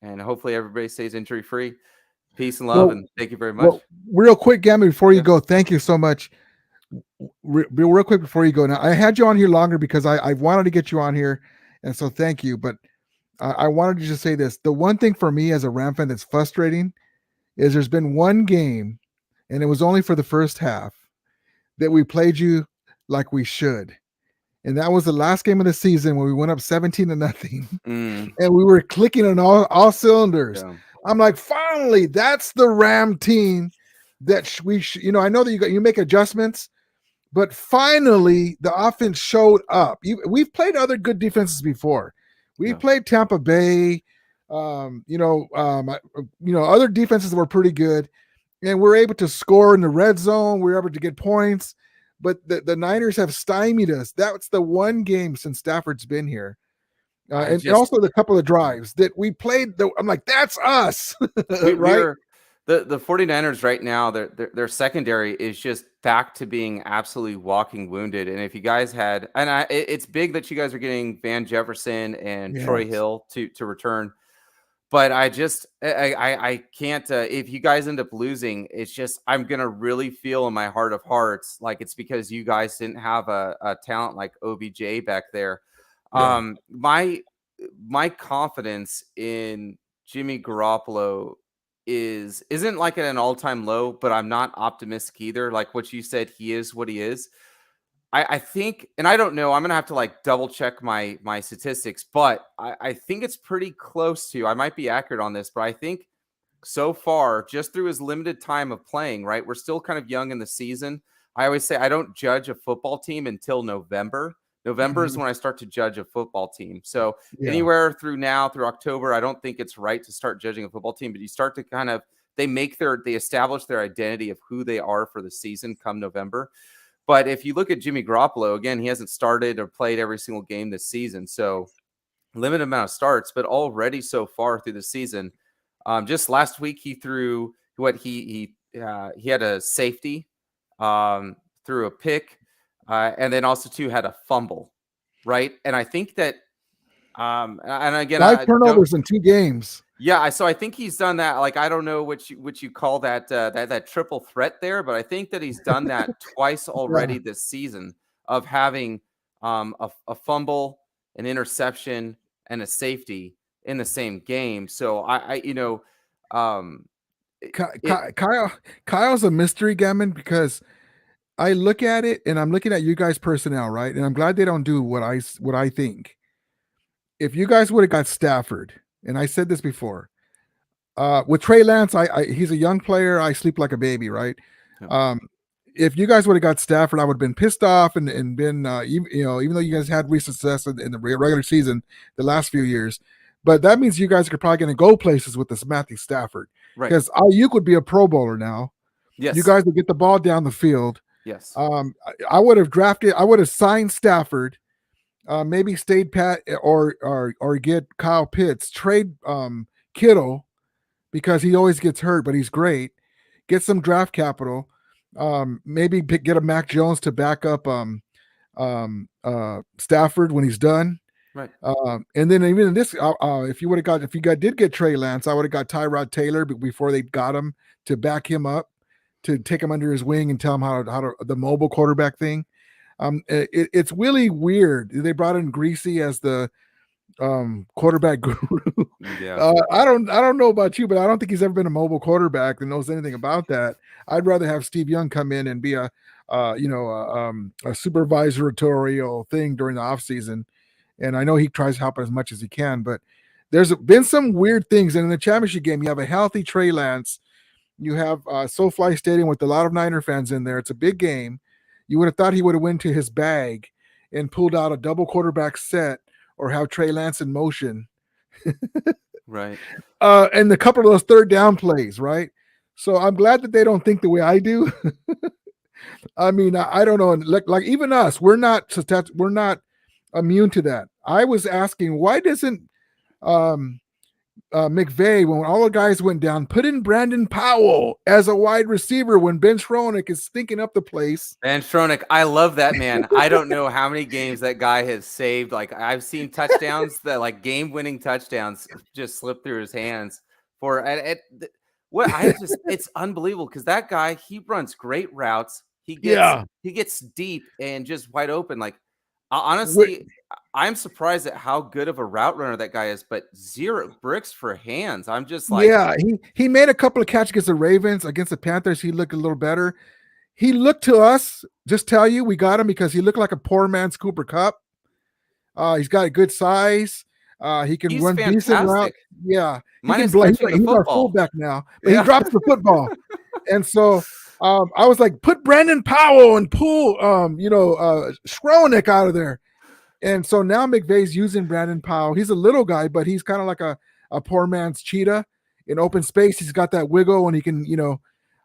And hopefully everybody stays injury free. Peace and love, and thank you very much. Well, real quick, Gammon, before you go, thank you so much. Real quick before you go, now I had you on here longer because I wanted to get you on here, and so thank you. But I wanted to just say this: the one thing for me as a Ram fan that's frustrating is there's been one game, and it was only for the first half, that we played you like we should. And that was the last game of the season when we went up 17-0. And we were clicking on all cylinders. Yeah. I'm like, finally, that's the Ram team that you know, I know that you make adjustments, but finally the offense showed up. We've played other good defenses before. We played Tampa Bay, you know, other defenses that were pretty good, and we're able to score in the red zone. We're able to get points, but the Niners have stymied us. That's the one game since Stafford's been here. And also the couple of drives that we played. I'm like, that's us, right? The 49ers right now, their secondary is just back to being absolutely walking wounded. And if you guys had, and it's big that you guys are getting Van Jefferson and Troy Hill to return. But I can't. If you guys end up losing, it's just I'm gonna really feel in my heart of hearts like it's because you guys didn't have a talent like OBJ back there. Yeah. My confidence in Jimmy Garoppolo isn't like at an all-time low, but I'm not optimistic either. Like what you said, he is what he is. I think, and I don't know, I'm going to have to like double check my statistics, but I think it's pretty close to, I might be accurate on this, but I think so far, just through his limited time of playing, right? We're still kind of young in the season. I always say I don't judge a football team until November. November is when I start to judge a football team. So anywhere through now, through October, I don't think it's right to start judging a football team, but you start to kind of, they establish their identity of who they are for the season come November. But if you look at Jimmy Garoppolo, again, he hasn't started or played every single game this season. So limited amount of starts, but already so far through the season, just last week, he threw he had a safety, threw a pick, and then also too had a fumble, right? And I think that, and again, 5 turnovers in 2 games. Yeah, so I think he's done that. Like I don't know what you call that that triple threat there, but I think that he's done that twice already this season of having a fumble, an interception, and a safety in the same game. So Kyle's a mystery, Gammon, because I look at it and I'm looking at you guys' personnel, right? And I'm glad they don't do what I think. If you guys would have got Stafford, and I said this before, with Trey Lance, he's a young player. I sleep like a baby, right? Yeah. If you guys would have got Stafford, I would have been pissed off and been, even though you guys had recent success in the regular season the last few years, but that means you guys are probably going to go places with this Matthew Stafford, right? Because Ayuk would be a Pro Bowler now. Yes, you guys would get the ball down the field. Yes, I would have signed Stafford. Maybe stayed pat or get Kyle Pitts, trade Kittle because he always gets hurt, but he's great. Get some draft capital. Maybe get a Mac Jones to back up Stafford when he's done. Right. And then even in this, if you did get Trey Lance, I would have got Tyrod Taylor before they got him to back him up, to take him under his wing and tell him how to the mobile quarterback thing. It's really weird. They brought in Greasy as the quarterback guru. Yeah. I don't know about you, but I don't think he's ever been a mobile quarterback that knows anything about that. I'd rather have Steve Young come in and be a supervisorial thing during the offseason. And I know he tries to help as much as he can, but there's been some weird things. And in the championship game, you have a healthy Trey Lance. You have SoFi Stadium with a lot of Niner fans in there. It's a big game. You would have thought he would have went to his bag and pulled out a double quarterback set or have Trey Lance in motion. Right. And a couple of those third down plays, right? So I'm glad that they don't think the way I do. I mean, I don't know. Like even us, we're not immune to that. I was asking, why doesn't McVay, when all the guys went down, put in Brandon Powell as a wide receiver when Ben Schroenick is thinking up the place? Ben Schroenick, I love that man. I don't know how many games that guy has saved. Like I've seen touchdowns that like game-winning touchdowns just slip through his hands it's unbelievable because that guy, he runs great routes. He gets deep and just wide open. Like honestly, I'm surprised at how good of a route runner that guy is, but 0 bricks for hands. I'm just like, yeah, he made a couple of catches against the Ravens, against the Panthers. He looked a little better. He looked to us, just tell you, we got him because he looked like a poor man's Cooper Kupp. He's got a good size. He can run decent route. Yeah, he's our fullback now, but he drops the football. And so I was like, put Brandon Powell and pull Schroenick out of there. And so now McVay's using Brandon Powell. He's a little guy, but he's kind of like a poor man's cheetah in open space. He's got that wiggle and he can,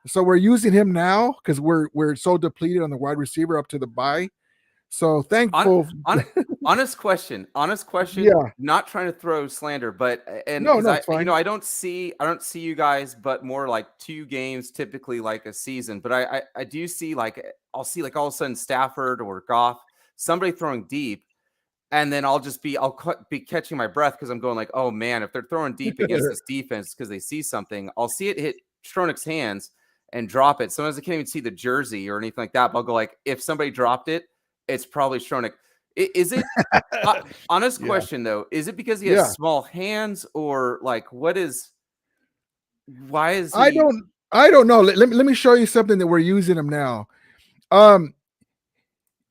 so we're using him now because we're so depleted on the wide receiver up to the bye. So thankful. Honest question. Yeah. Not trying to throw slander, but it's fine. I don't see you guys, but more like 2 games typically like a season. But I do see I'll see all of a sudden Stafford or Goff, somebody throwing deep. And then I'll be catching my breath because I'm going like, oh man, if they're throwing deep against this defense because they see something, I'll see it hit Schroenick's hands and drop it. Sometimes I can't even see the jersey or anything like that. But I'll go like, if somebody dropped it, it's probably Schroenick. Is it? Honest question though, is it because he has small hands or like what is? Why is he? I don't know. Let me show you something that we're using him now.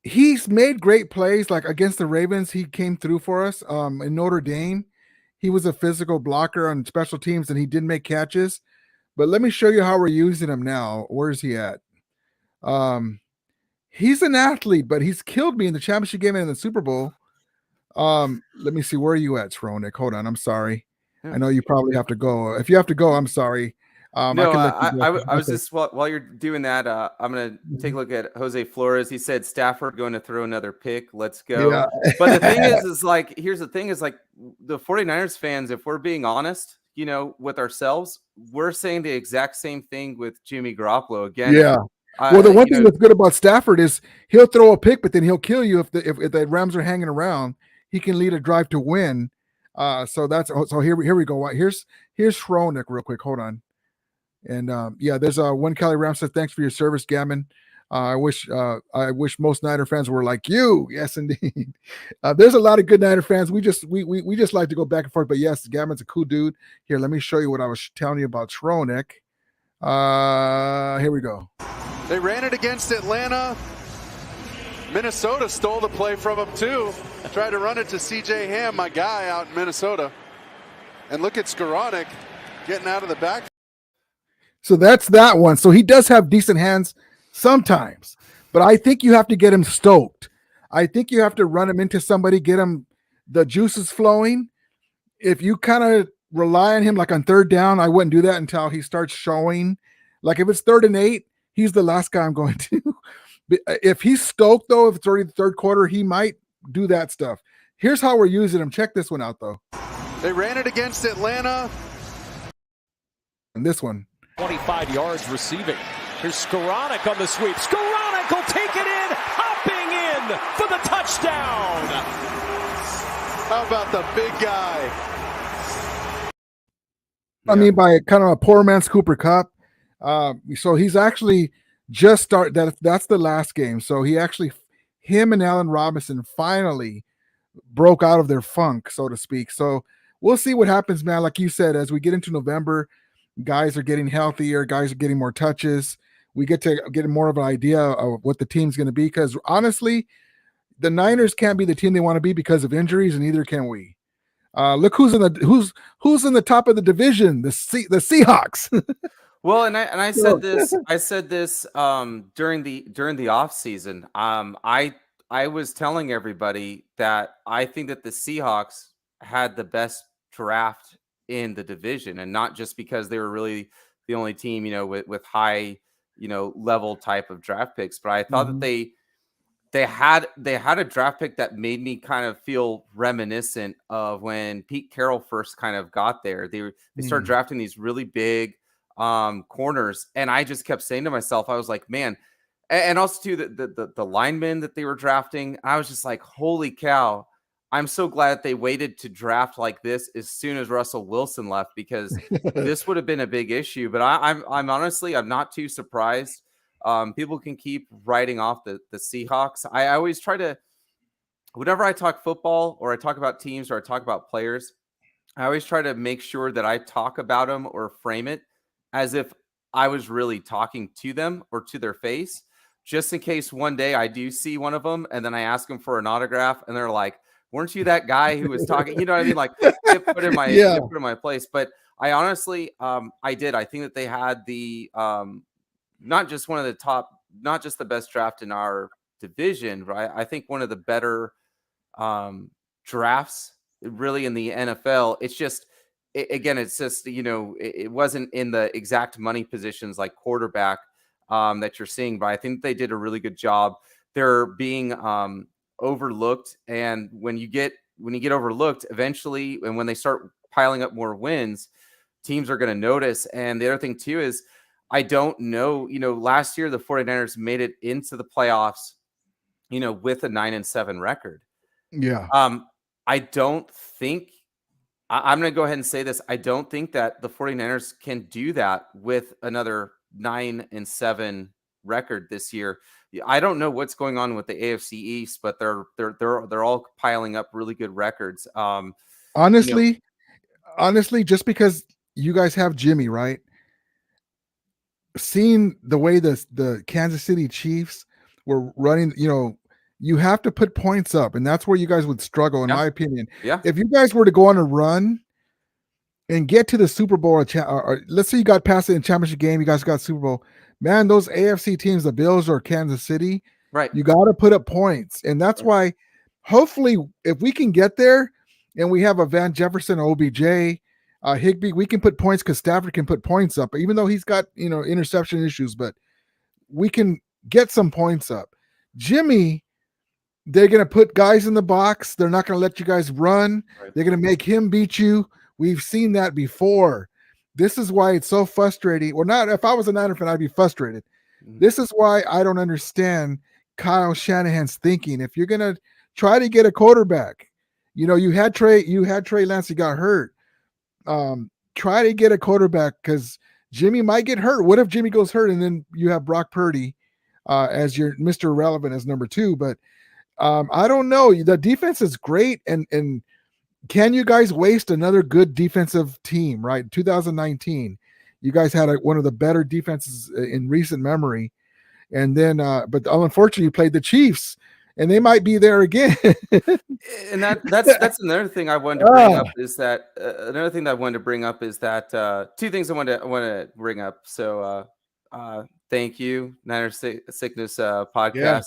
He's made great plays, like against the Ravens. He came through for us. In Notre Dame, he was a physical blocker on special teams, and he did make catches. But let me show you how we're using him now. Where's he at? He's an athlete, but he's killed me in the championship game and in the Super Bowl. Let me see. Where are you at, Schroenick? Hold on. I'm sorry. I know you probably have to go. If you have to go, I'm sorry. I was just while you're doing that, I'm gonna take a look at Jose Flores. He said Stafford going to throw another pick. Let's go. Yeah. But the thing is like here's the thing is like the 49ers fans, if we're being honest, with ourselves, we're saying the exact same thing with Jimmy Garoppolo again. Yeah. Well, the one thing that's good about Stafford is he'll throw a pick, but then he'll kill you if the Rams are hanging around. He can lead a drive to win. So here we go. Here's Schroenick real quick. Hold on. And there's one Kelly Ram says, thanks for your service, Gammon. I wish most Niner fans were like you. Yes, indeed. There's a lot of good Niner fans. We just like to go back and forth. But yes, Gammon's a cool dude. Here, let me show you what I was telling you about Schroenick. Here we go. They ran it against Atlanta. Minnesota stole the play from him too. Tried to run it to C.J. Ham, my guy out in Minnesota. And look at Skowronek getting out of the back. So that's that one. So he does have decent hands sometimes, but I think you have to get him stoked. I think you have to run him into somebody, get him the juices flowing. If you kind of rely on him, like on third down, I wouldn't do that until he starts showing. Like if it's 3rd and 8, he's the last guy I'm going to. If he's stoked though, if it's already the third quarter, he might do that stuff. Here's how we're using him. Check this one out though. They ran it against Atlanta. And this one. 25 yards receiving. Here's Skowronek on the sweep. Skowronek will take it in, hopping in for the touchdown. How about the big guy? I mean, by kind of a poor man's Cooper Kupp. So he's actually just started. That's the last game. So he him and Allen Robinson finally broke out of their funk, so to speak. So we'll see what happens, man. Like you said, as we get into November, guys are getting healthier, guys are getting more touches. We get to get more of an idea of what the team's going to be, because honestly, the Niners can't be the team they want to be because of injuries, and neither can we. Look who's in the top of the division, the Seahawks. Well, and I said this during the off season. I was telling everybody that I think that the Seahawks had the best draft in the division, and not just because they were really the only team, with high, level type of draft picks, but I thought that they had a draft pick that made me kind of feel reminiscent of when Pete Carroll first kind of got there. They started drafting these really big corners, and I just kept saying to myself, I was like, man, and also too the linemen that they were drafting, I was just like, holy cow, I'm so glad that they waited to draft like this as soon as Russell Wilson left, because this would have been a big issue. But I'm honestly, I'm not too surprised. People can keep writing off the Seahawks. I always try to, whenever I talk football or I talk about teams or I talk about players, I always try to make sure that I talk about them or frame it as if I was really talking to them or to their face, just in case one day I do see one of them and then I ask them for an autograph and they're like, weren't you that guy who was talking? You know what I mean? Like, get put in my place. But I honestly, I did. I think that they had the, not just one of the top, not just the best draft in our division, right? I think one of the better drafts really in the NFL. It's just, it's just, it wasn't in the exact money positions like quarterback that you're seeing, but I think they did a really good job. They're being overlooked, and when you get overlooked eventually, and when they start piling up more wins, teams are going to notice. And the other thing too is, I don't know, last year the 49ers made it into the playoffs, with a 9-7 record. Yeah. I don't think, I'm going to go ahead and say this, I don't think that the 49ers can do that with another 9-7 record this year. I don't know what's going on with the AFC East, but they're all piling up really good records. Honestly, just because you guys have Jimmy, right? Seeing the way the Kansas City Chiefs were running, you have to put points up, and that's where you guys would struggle, in my opinion. Yeah. If you guys were to go on a run and get to the Super Bowl, or let's say you got past it in championship game, you guys got Super Bowl, man, those AFC teams, the Bills or Kansas City, right? You got to put up points, and that's why, hopefully, if we can get there, and we have a Van Jefferson, OBJ, Higbee, we can put points because Stafford can put points up, even though he's got interception issues, but we can get some points up. Jimmy, they're going to put guys in the box. They're not going to let you guys run. Right. They're going to make him beat you. We've seen that before. This is why it's so frustrating. Well, not if I was a Niner fan, I'd be frustrated. Mm-hmm. This is why I don't understand Kyle Shanahan's thinking. If you're going to try to get a quarterback, you had Trey Lance, he got hurt. Try to get a quarterback, because Jimmy might get hurt. What if Jimmy goes hurt and then you have Brock Purdy as your Mr. Irrelevant as number 2? But I don't know. The defense is great, and can you guys waste another good defensive team? Right, 2019, you guys had one of the better defenses in recent memory, and then but unfortunately, you played the Chiefs. And they might be there again. And that's another thing I wanted to bring up is that two things I want to bring up. So thank you, Niner Sickness podcast. Yeah.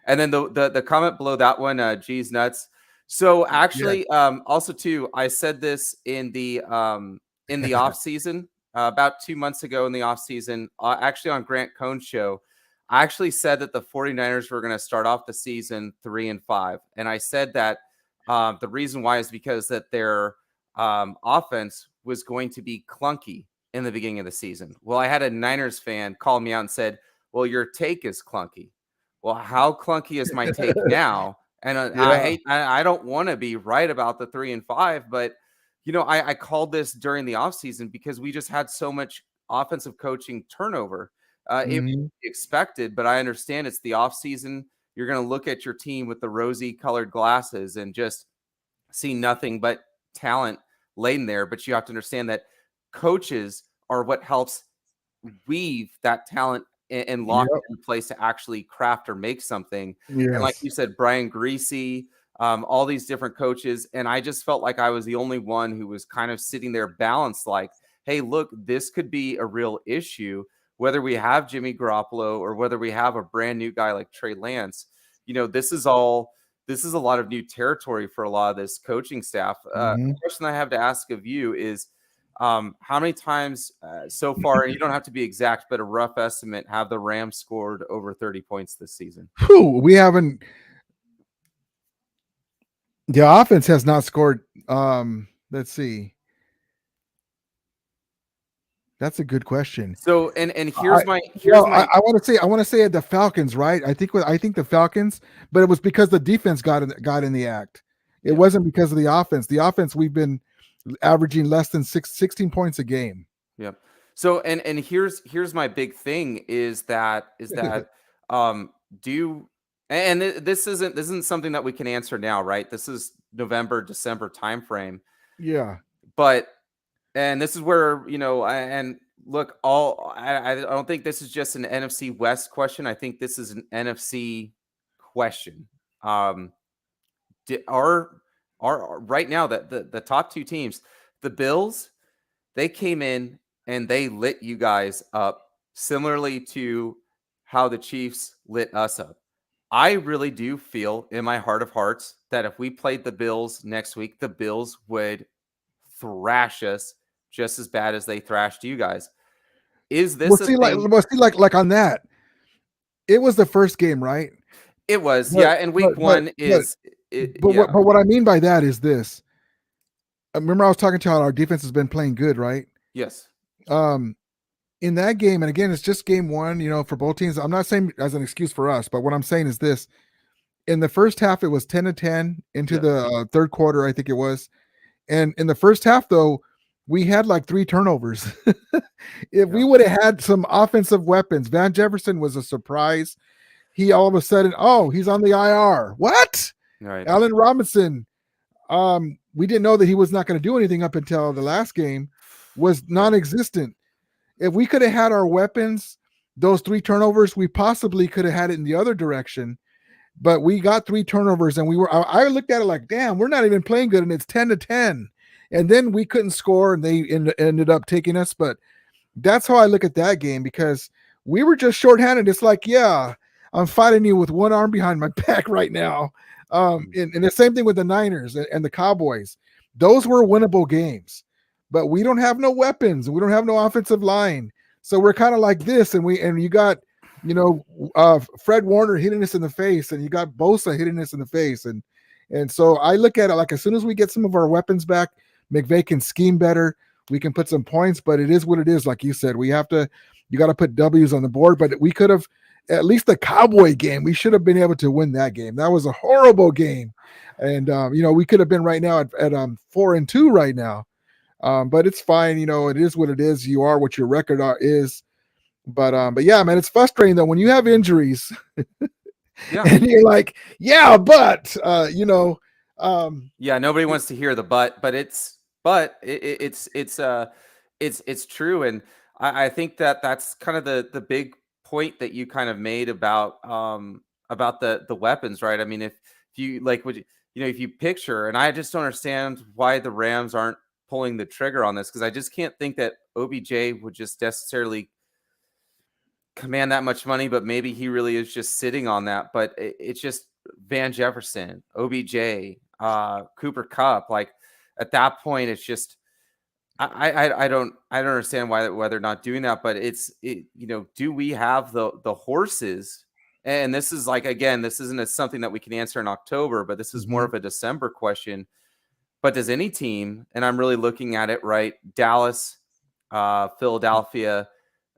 And then the comment below that one, geez nuts. So actually, also too, I said this in the off season about 2 months ago in the off season, actually on Grant Cohn's show. I actually said that the 49ers were going to start off the season 3-5. And I said that the reason why is because that their offense was going to be clunky in the beginning of the season. Well, I had a Niners fan call me out and said, well, your take is clunky. Well, how clunky is my take now? And I don't want to be right about the 3-5, but I called this during the offseason because we just had so much offensive coaching turnover. It was expected, but I understand it's the off season. you're going to look at your team with the rosy colored glasses and just see nothing but talent laden there. But you have to understand that coaches are what helps weave that talent and lock it in place to actually craft or make something. Yes. And like you said, Brian Greasy, all these different coaches. And I just felt like I was the only one who was kind of sitting there balanced, like, hey, look, this could be a real issue, whether we have Jimmy Garoppolo or whether we have a brand new guy like Trey Lance. This is a lot of new territory for a lot of this coaching staff. The question I have to ask of you is, how many times so far, and you don't have to be exact, but a rough estimate, have the Rams scored over 30 points this season? We haven't. The offense has not scored. Let's see. That's a good question. So, and here's my. I want to say the Falcons, right? I think the Falcons, but it was because the defense got in the act. It wasn't because of the offense. The offense, we've been averaging less than 16 points a game. Yep. So, and here's my big thing is that this isn't something that we can answer now, right? This is November, December timeframe. Yeah. And this is where, and look, I don't think this is just an NFC West question. I think this is an NFC question. Are right now the top two teams, the Bills, they came in and they lit you guys up similarly to how the Chiefs lit us up. I really do feel in my heart of hearts that if we played the Bills next week, the Bills would thrash us just as bad as they thrashed you guys. Is this like on that? It was the first game, right? It was, and week one is. But what I mean by that is this. Remember, I was talking to how our defense has been playing good, right? Yes. In that game, and again, it's just game one, for both teams. I'm not saying as an excuse for us, but what I'm saying is this. In the first half, it was 10-10 into the third quarter, I think it was. And in the first half, though, we had like 3 turnovers. If we would have had some offensive weapons, Van Jefferson was a surprise. He all of a sudden, he's on the IR. What? Right. Allen Robinson, we didn't know that he was not going to do anything up until the last game, was non-existent. If we could have had our weapons, those 3 turnovers, we possibly could have had it in the other direction. But we got 3 turnovers, and I looked at it like, damn, we're not even playing good, and it's 10-10. And then we couldn't score, and they ended up taking us. But that's how I look at that game, because we were just shorthanded. It's like, I'm fighting you with one arm behind my back right now. And the same thing with the Niners and the Cowboys. Those were winnable games, but we don't have no weapons. We don't have no offensive line. So we're kind of like this, and you got, Fred Warner hitting us in the face, and you got Bosa hitting us in the face. And so I look at it like, as soon as we get some of our weapons back, McVay can scheme better. We can put some points, but it is what it is. Like you said, you got to put W's on the board, but we could have, at least the Cowboy game, we should have been able to win that game. That was a horrible game. And, we could have been right now at 4-2 right now. But it's fine. It is what it is. You are what your record is. But yeah, man, it's frustrating though when you have injuries and you're like, but nobody wants to hear the but it's true. And I think that's kind of the big point that you kind of made about the weapons, right? I mean, if you if you picture, and I just don't understand why the Rams aren't pulling the trigger on this, because I just can't think that OBJ would just necessarily command that much money, but maybe he really is just sitting on that. But it's just Van Jefferson, OBJ, Cooper Kupp. Like at that point, it's just I don't understand why they're not doing that. But do we have the horses? And this is like, again, this isn't something that we can answer in October, but this is more of a December question. But does any team, and I'm really looking at it, right? Dallas, Philadelphia,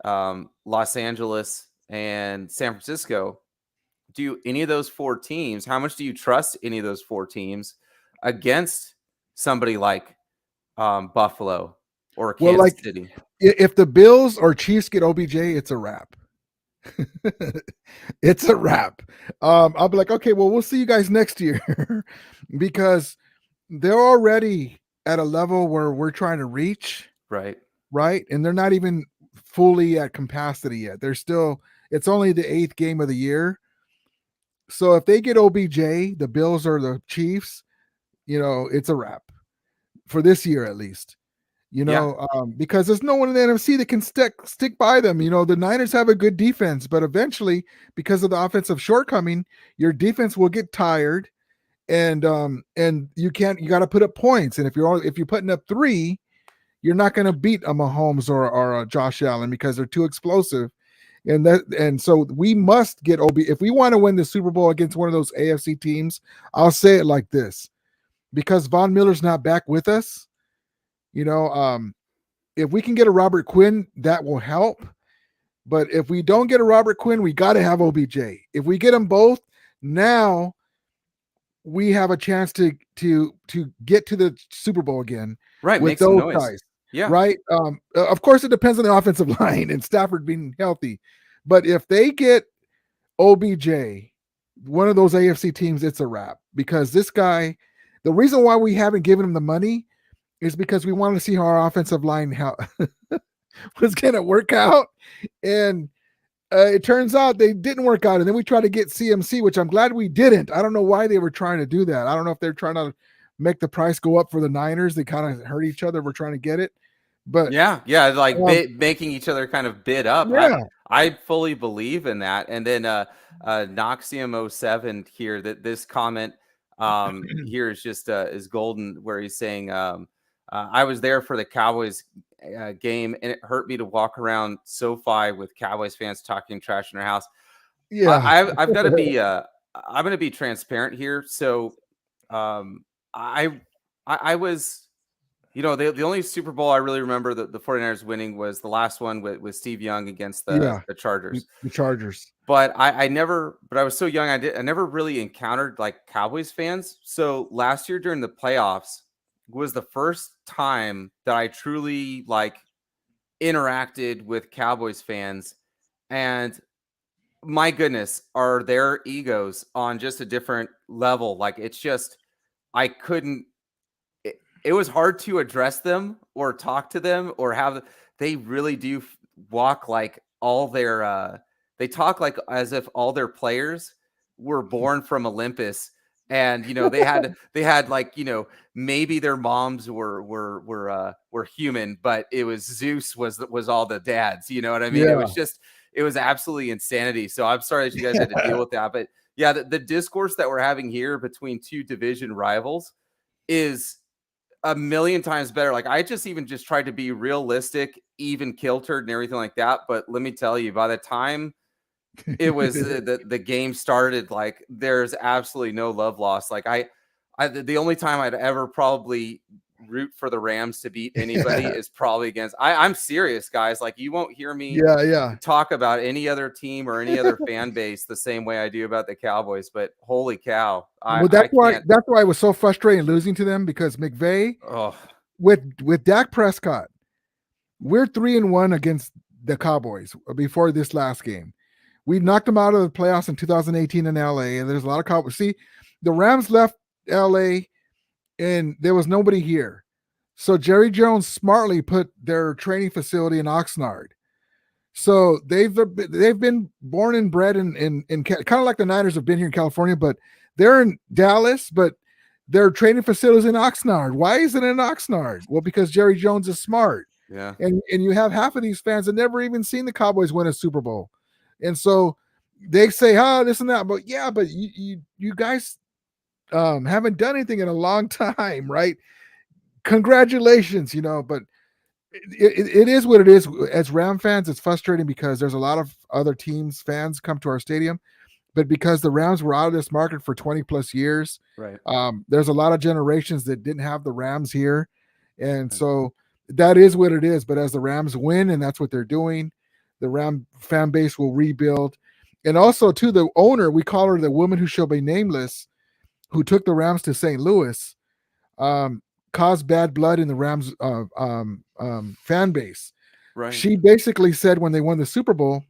Los Angeles, and San Francisco. Do any of those 4 teams, how much do you trust any of those 4 teams against somebody like Buffalo or Kansas City? If the Bills or Chiefs get OBJ, it's a wrap. It's a wrap. I'll be like, okay, well, we'll see you guys next year because they're already at a level where we're trying to reach. Right. And they're not even fully at capacity yet. They're still, it's only the 8th game of the year. So if they get OBJ, the Bills or the Chiefs, it's a wrap for this year at least. Because there's no one in the NFC that can stick by them. The Niners have a good defense, but eventually, because of the offensive shortcoming, your defense will get tired, and you got to put up points. And if you're putting up 3, you're not going to beat a Mahomes or a Josh Allen because they're too explosive. And so we must get if we want to win the Super Bowl against one of those AFC teams. I'll say it like this, because Von Miller's not back with us. If we can get a Robert Quinn, that will help. But if we don't get a Robert Quinn, we got to have OBJ. If we get them both, now we have a chance to get to the Super Bowl again. Right, with make some those noise. guys. Yeah. Right. Of course, it depends on the offensive line and Stafford being healthy. But if they get OBJ, one of those AFC teams, it's a wrap. Because this guy, the reason why we haven't given him the money is because we wanted to see how our offensive line was going to work out. And it turns out they didn't work out. And then we tried to get CMC, which I'm glad we didn't. I don't know why they were trying to do that. I don't know if they're trying to make the price go up for the Niners. They kind of hurt each other. We're trying to get it. But like making each other kind of bid up. Yeah. I fully believe in that. And then Noxium07 here, that this comment here is just is golden, where he's saying, I was there for the Cowboys game, and it hurt me to walk around SoFi with Cowboys fans talking trash in their house. Yeah, I've got to be I'm going to be transparent here. So I was, the only Super Bowl I really remember the 49ers winning was the last one with Steve Young against the Chargers. The Chargers. But I was so young, I never really encountered like Cowboys fans. So last year during the playoffs was the first time that I truly like interacted with Cowboys fans, and my goodness, are their egos on just a different level. Like, it's just, I couldn't, it was hard to address them or talk to them or they really do walk like all their, they talk like as if all their players were born from Olympus. And they had like, maybe their moms were human, but it was Zeus was all the dads. You know what I mean? Yeah. It was absolutely insanity. So I'm sorry that you guys had to deal with that. But yeah, the discourse that we're having here between two division rivals is a million times better. Like, I just tried to be realistic, even kiltered and everything like that. But let me tell you, by the time it was the game started, like, there's absolutely no love lost. Like, the only time I'd ever probably root for the Rams to beat anybody is probably against, I'm serious, guys. Like, you won't hear me talk about any other team or any other fan base the same way I do about the Cowboys. But holy cow. That's why it was so frustrating losing to them, because McVay with Dak Prescott, we're 3-1 against the Cowboys before this last game. We knocked them out of the playoffs in 2018 in LA, and there's a lot of Cowboys. See, the Rams left LA and there was nobody here. So Jerry Jones smartly put their training facility in Oxnard. So they've been born and bred in kind of like the Niners have been here in California, but they're in Dallas, but their training facility is in Oxnard. Why is it in Oxnard? Well, because Jerry Jones is smart. Yeah. And you have half of these fans that never even seen the Cowboys win a Super Bowl. And so they say, this and that, but you guys haven't done anything in a long time, right? Congratulations, but it is what it is. As Ram fans, it's frustrating because there's a lot of other teams fans come to our stadium, but because the Rams were out of this market for 20 plus years, right? There's a lot of generations that didn't have the Rams here, and so that is what it is. But as the Rams win, and that's what they're doing, the Ram fan base will rebuild. And also, to the owner, we call her the woman who shall be nameless, who took the Rams to St. Louis, caused bad blood in the Rams fan base. Right. She basically said when they won the Super Bowl,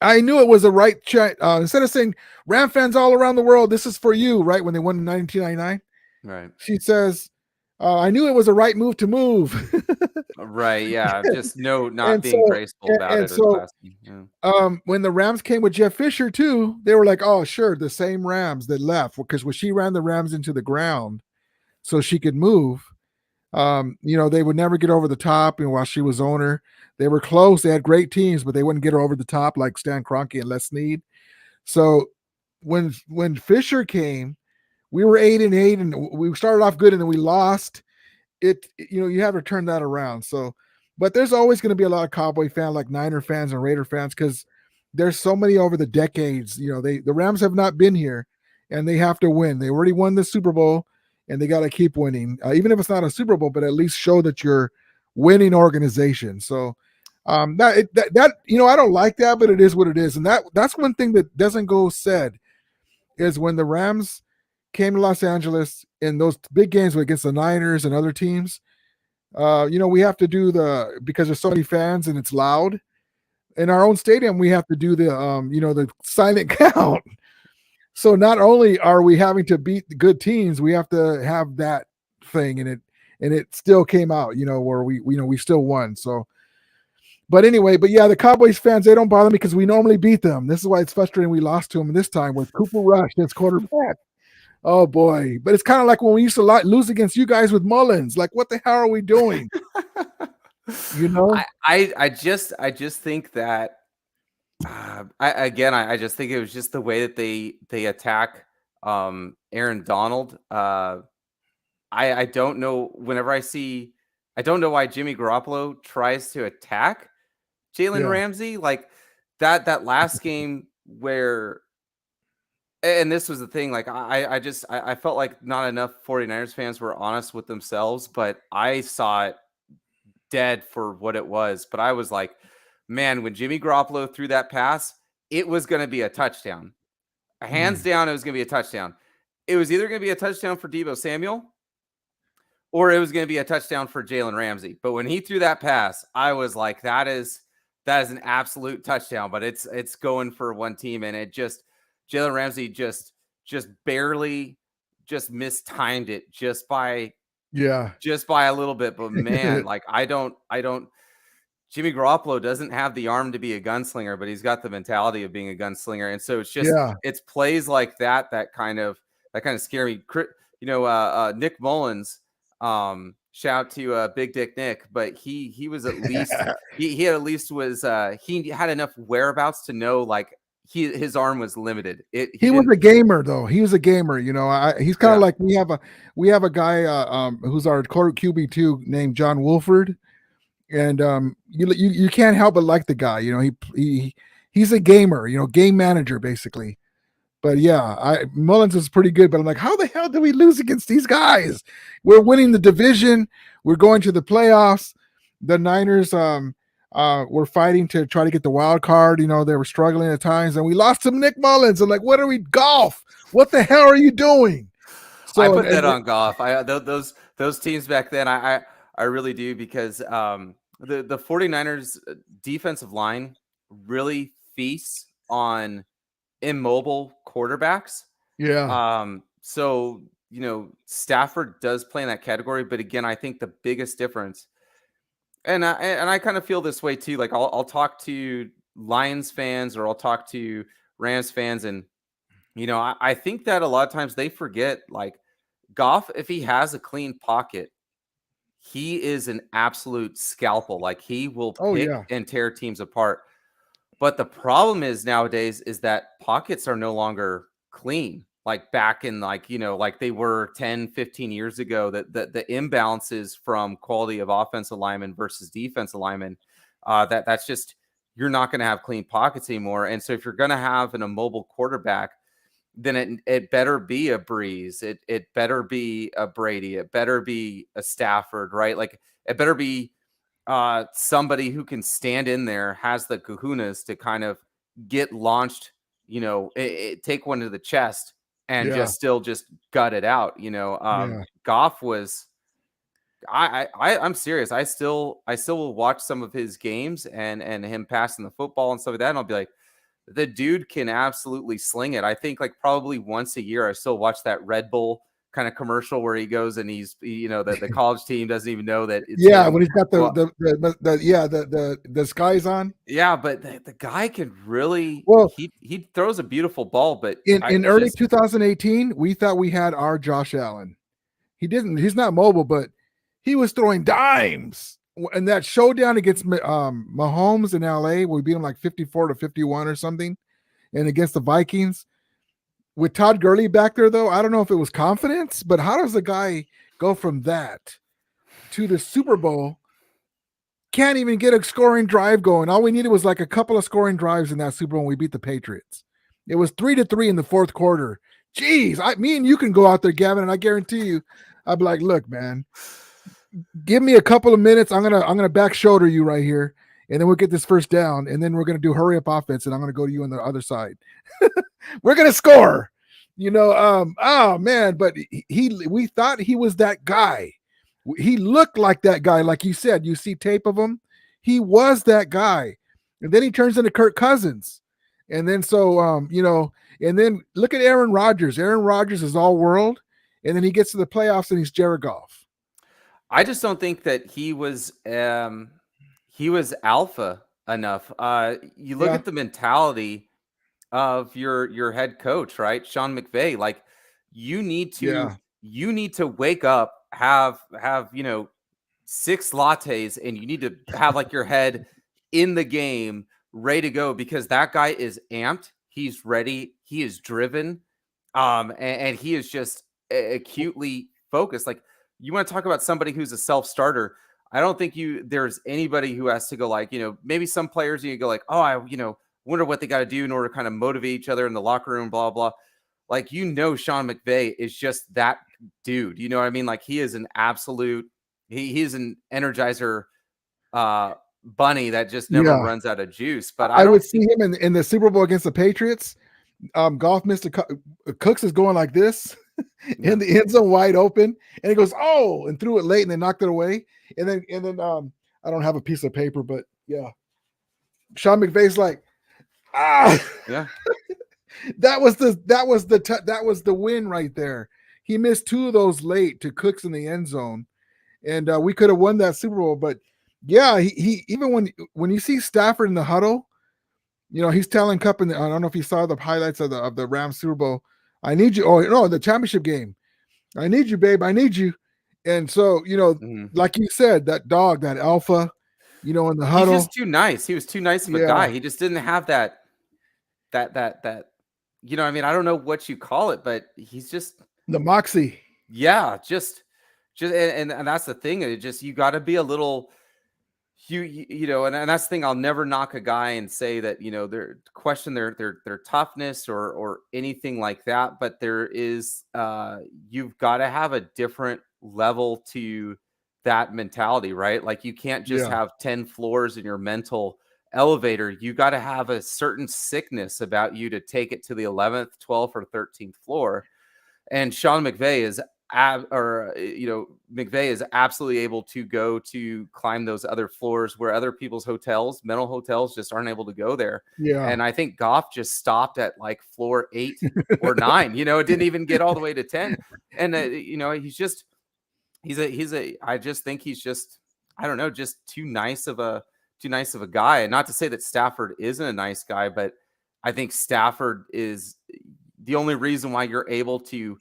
I knew it was the right instead of saying Ram fans all around the world, this is for you, right? When they won in 1999, right? She says, I knew it was the right move to move. Right. Yeah. Just not and being so, graceful about and it or so, classy. Yeah. when the Rams came with Jeff Fisher too, they were like, oh, sure, the same Rams that left because when she ran the Rams into the ground so she could move, they would never get over the top. And while she was owner, they were close. They had great teams, but they wouldn't get her over the top like Stan Kroenke and Les Snead. So when Fisher came, we were 8-8, and we started off good, and then we lost. You have to turn that around. So, but there's always going to be a lot of Cowboy fans, like Niner fans and Raider fans, because there's so many over the decades. The Rams have not been here, and they have to win. They already won the Super Bowl, and they got to keep winning, even if it's not a Super Bowl, but at least show that you're winning organization. So, I don't like that, but it is what it is, and that's one thing that doesn't go said is when the Rams came to Los Angeles in those big games against the Niners and other teams. We have to do because there's so many fans and it's loud. In our own stadium, we have to do the silent count. So not only are we having to beat the good teams, we have to have that thing, and it still came out, where we still won. So, but yeah, the Cowboys fans, they don't bother me because we normally beat them. This is why it's frustrating we lost to them this time with Cooper Rush as quarterback. Oh boy. But it's kind of like when we used to lose against you guys with Mullins. Like, what the hell are we doing? I just think that I just think it was just the way that they attack Aaron Donald. I don't know I don't know why Jimmy Garoppolo tries to attack Jalen Ramsey like that last game where. And this was the thing, like, I felt like not enough 49ers fans were honest with themselves, but I saw it dead for what it was. But I was like, man, when Jimmy Garoppolo threw that pass, it was going to be a touchdown. Hands down, it was going to be a touchdown. It was either going to be a touchdown for Deebo Samuel or it was going to be a touchdown for Jalen Ramsey. But when he threw that pass, I was like, that is an absolute touchdown, but it's going for one team. And it just, Jalen Ramsey just barely mistimed it just by a little bit. But man, like I don't Jimmy Garoppolo doesn't have the arm to be a gunslinger, but he's got the mentality of being a gunslinger. And so it's just it's plays like that kind of scare me. Nick Mullins, shout out to Big Dick Nick, but he was at least he had enough whereabouts to know like his arm was limited. He was a gamer though. He was a gamer. He's kind of like we have a guy who's our QB2 named John Wolford, and you can't help but like the guy. He's a gamer. Game manager basically. But yeah, Mullins is pretty good. But I'm like, how the hell do we lose against these guys? We're winning the division. We're going to the playoffs. The Niners were fighting to try to get the wild card. They were struggling at times, and we lost to Nick Mullins. I'm like, what are we, Golf? What the hell are you doing? So I put that on Golf. Those teams back then, I really do, because the 49ers defensive line really feasts on immobile quarterbacks. So Stafford does play in that category, but again, I think the biggest difference, and I kind of feel this way too. Like I'll talk to Lions fans or I'll talk to Rams fans, and I think that a lot of times they forget, like, Goff, if he has a clean pocket, he is an absolute scalpel. Like he will pick and tear teams apart. But the problem is nowadays is that pockets are no longer clean. Like back in like they were 10, 15 years ago, that the imbalances from quality of offensive lineman versus defensive lineman, that's just, you're not going to have clean pockets anymore. And so if you're going to have an immobile quarterback, then it better be a Breeze. It better be a Brady. It better be a Stafford, right? Like it better be somebody who can stand in there, has the kahunas to kind of get launched, take one to the chest and just gut it out. Goff was, I'm serious. I still will watch some of his games and him passing the football and stuff like that. And I'll be like, the dude can absolutely sling it. I think like probably once a year, I still watch that Red Bull kind of commercial where he goes and he's, you know, the college team doesn't even know that it's him. When he's got the disguise on. Yeah, but the guy can really, he throws a beautiful ball, but in early 2018, we thought we had our Josh Allen. He's not mobile, but he was throwing dimes. And that showdown against Mahomes in LA, where we beat him like 54-51 or something, and against the Vikings, with Todd Gurley back there, though, I don't know if it was confidence, but how does the guy go from that to the Super Bowl? Can't even get a scoring drive going. All we needed was like a couple of scoring drives in that Super Bowl when we beat the Patriots. It was 3-3 in the fourth quarter. Jeez, me and you can go out there, Gavin, and I guarantee you, I'd be like, look, man, give me a couple of minutes. I'm gonna back shoulder you right here, and then we'll get this first down, and then we're gonna do hurry up offense, and I'm gonna go to you on the other side. We're gonna score, you know. Oh man, but we thought he was that guy. He looked like that guy, like you said. You see tape of him, he was that guy, and then he turns into Kirk Cousins, and then you know, and then look at Aaron Rodgers. Aaron Rodgers is all world, and then he gets to the playoffs and he's Jared Goff. I just don't think that he was alpha enough. You look at the mentality of your head coach, right? Sean McVay. Like you need to wake up, have, you know, 6 lattes, and you need to have like your head in the game, ready to go, because that guy is amped. He's ready. He is driven. And he is just acutely focused. Like you want to talk about somebody who's a self-starter. I don't think there's anybody who has to go like, you know, maybe some players you go like, oh, I wonder what they got to do in order to kind of motivate each other in the locker room, blah, blah. Like, you know, Sean McVay is just that dude. You know what I mean? Like he is an absolute, he's an energizer bunny that just never runs out of juice. But I would see him in the Super Bowl against the Patriots. Goff missed Cooks is going like this in the end zone wide open, and he goes, oh, and threw it late and they knocked it away. And then I don't have a piece of paper, but yeah, Sean McVay's like, yeah. that was the win right there. He missed 2 of those late to Cooks in the end zone, and we could have won that Super Bowl. But yeah, he even when you see Stafford in the huddle, you know, he's telling Cup I don't know if you saw the highlights of the Rams Super Bowl. I need you. Oh no, the championship game. I need you, babe. I need you. And so, you know, like you said, that dog, that alpha, you know, in the huddle. He's just too nice. He was too nice of a guy. He just didn't have that, you know, I mean, I don't know what you call it, but he's just the moxie. Yeah. Just, and that's the thing. It just, you got to be a little, you know, and that's the thing. I'll never knock a guy and say that, you know, they're question their toughness or anything like that. But there is, you've got to have a different level to that mentality, right? Like you can't just have 10 floors in your mental elevator. You got to have a certain sickness about you to take it to the 11th, 12th, or 13th floor. And Sean McVay is McVay is absolutely able to go to climb those other floors where other people's hotels, mental hotels, just aren't able to go there. Yeah. And I think Goff just stopped at like floor 8 or 9. You know, it didn't even get all the way to 10. And you know, I just think he's just, I don't know, just too nice of a guy. And not to say that Stafford isn't a nice guy, but I think Stafford is the only reason why you're able to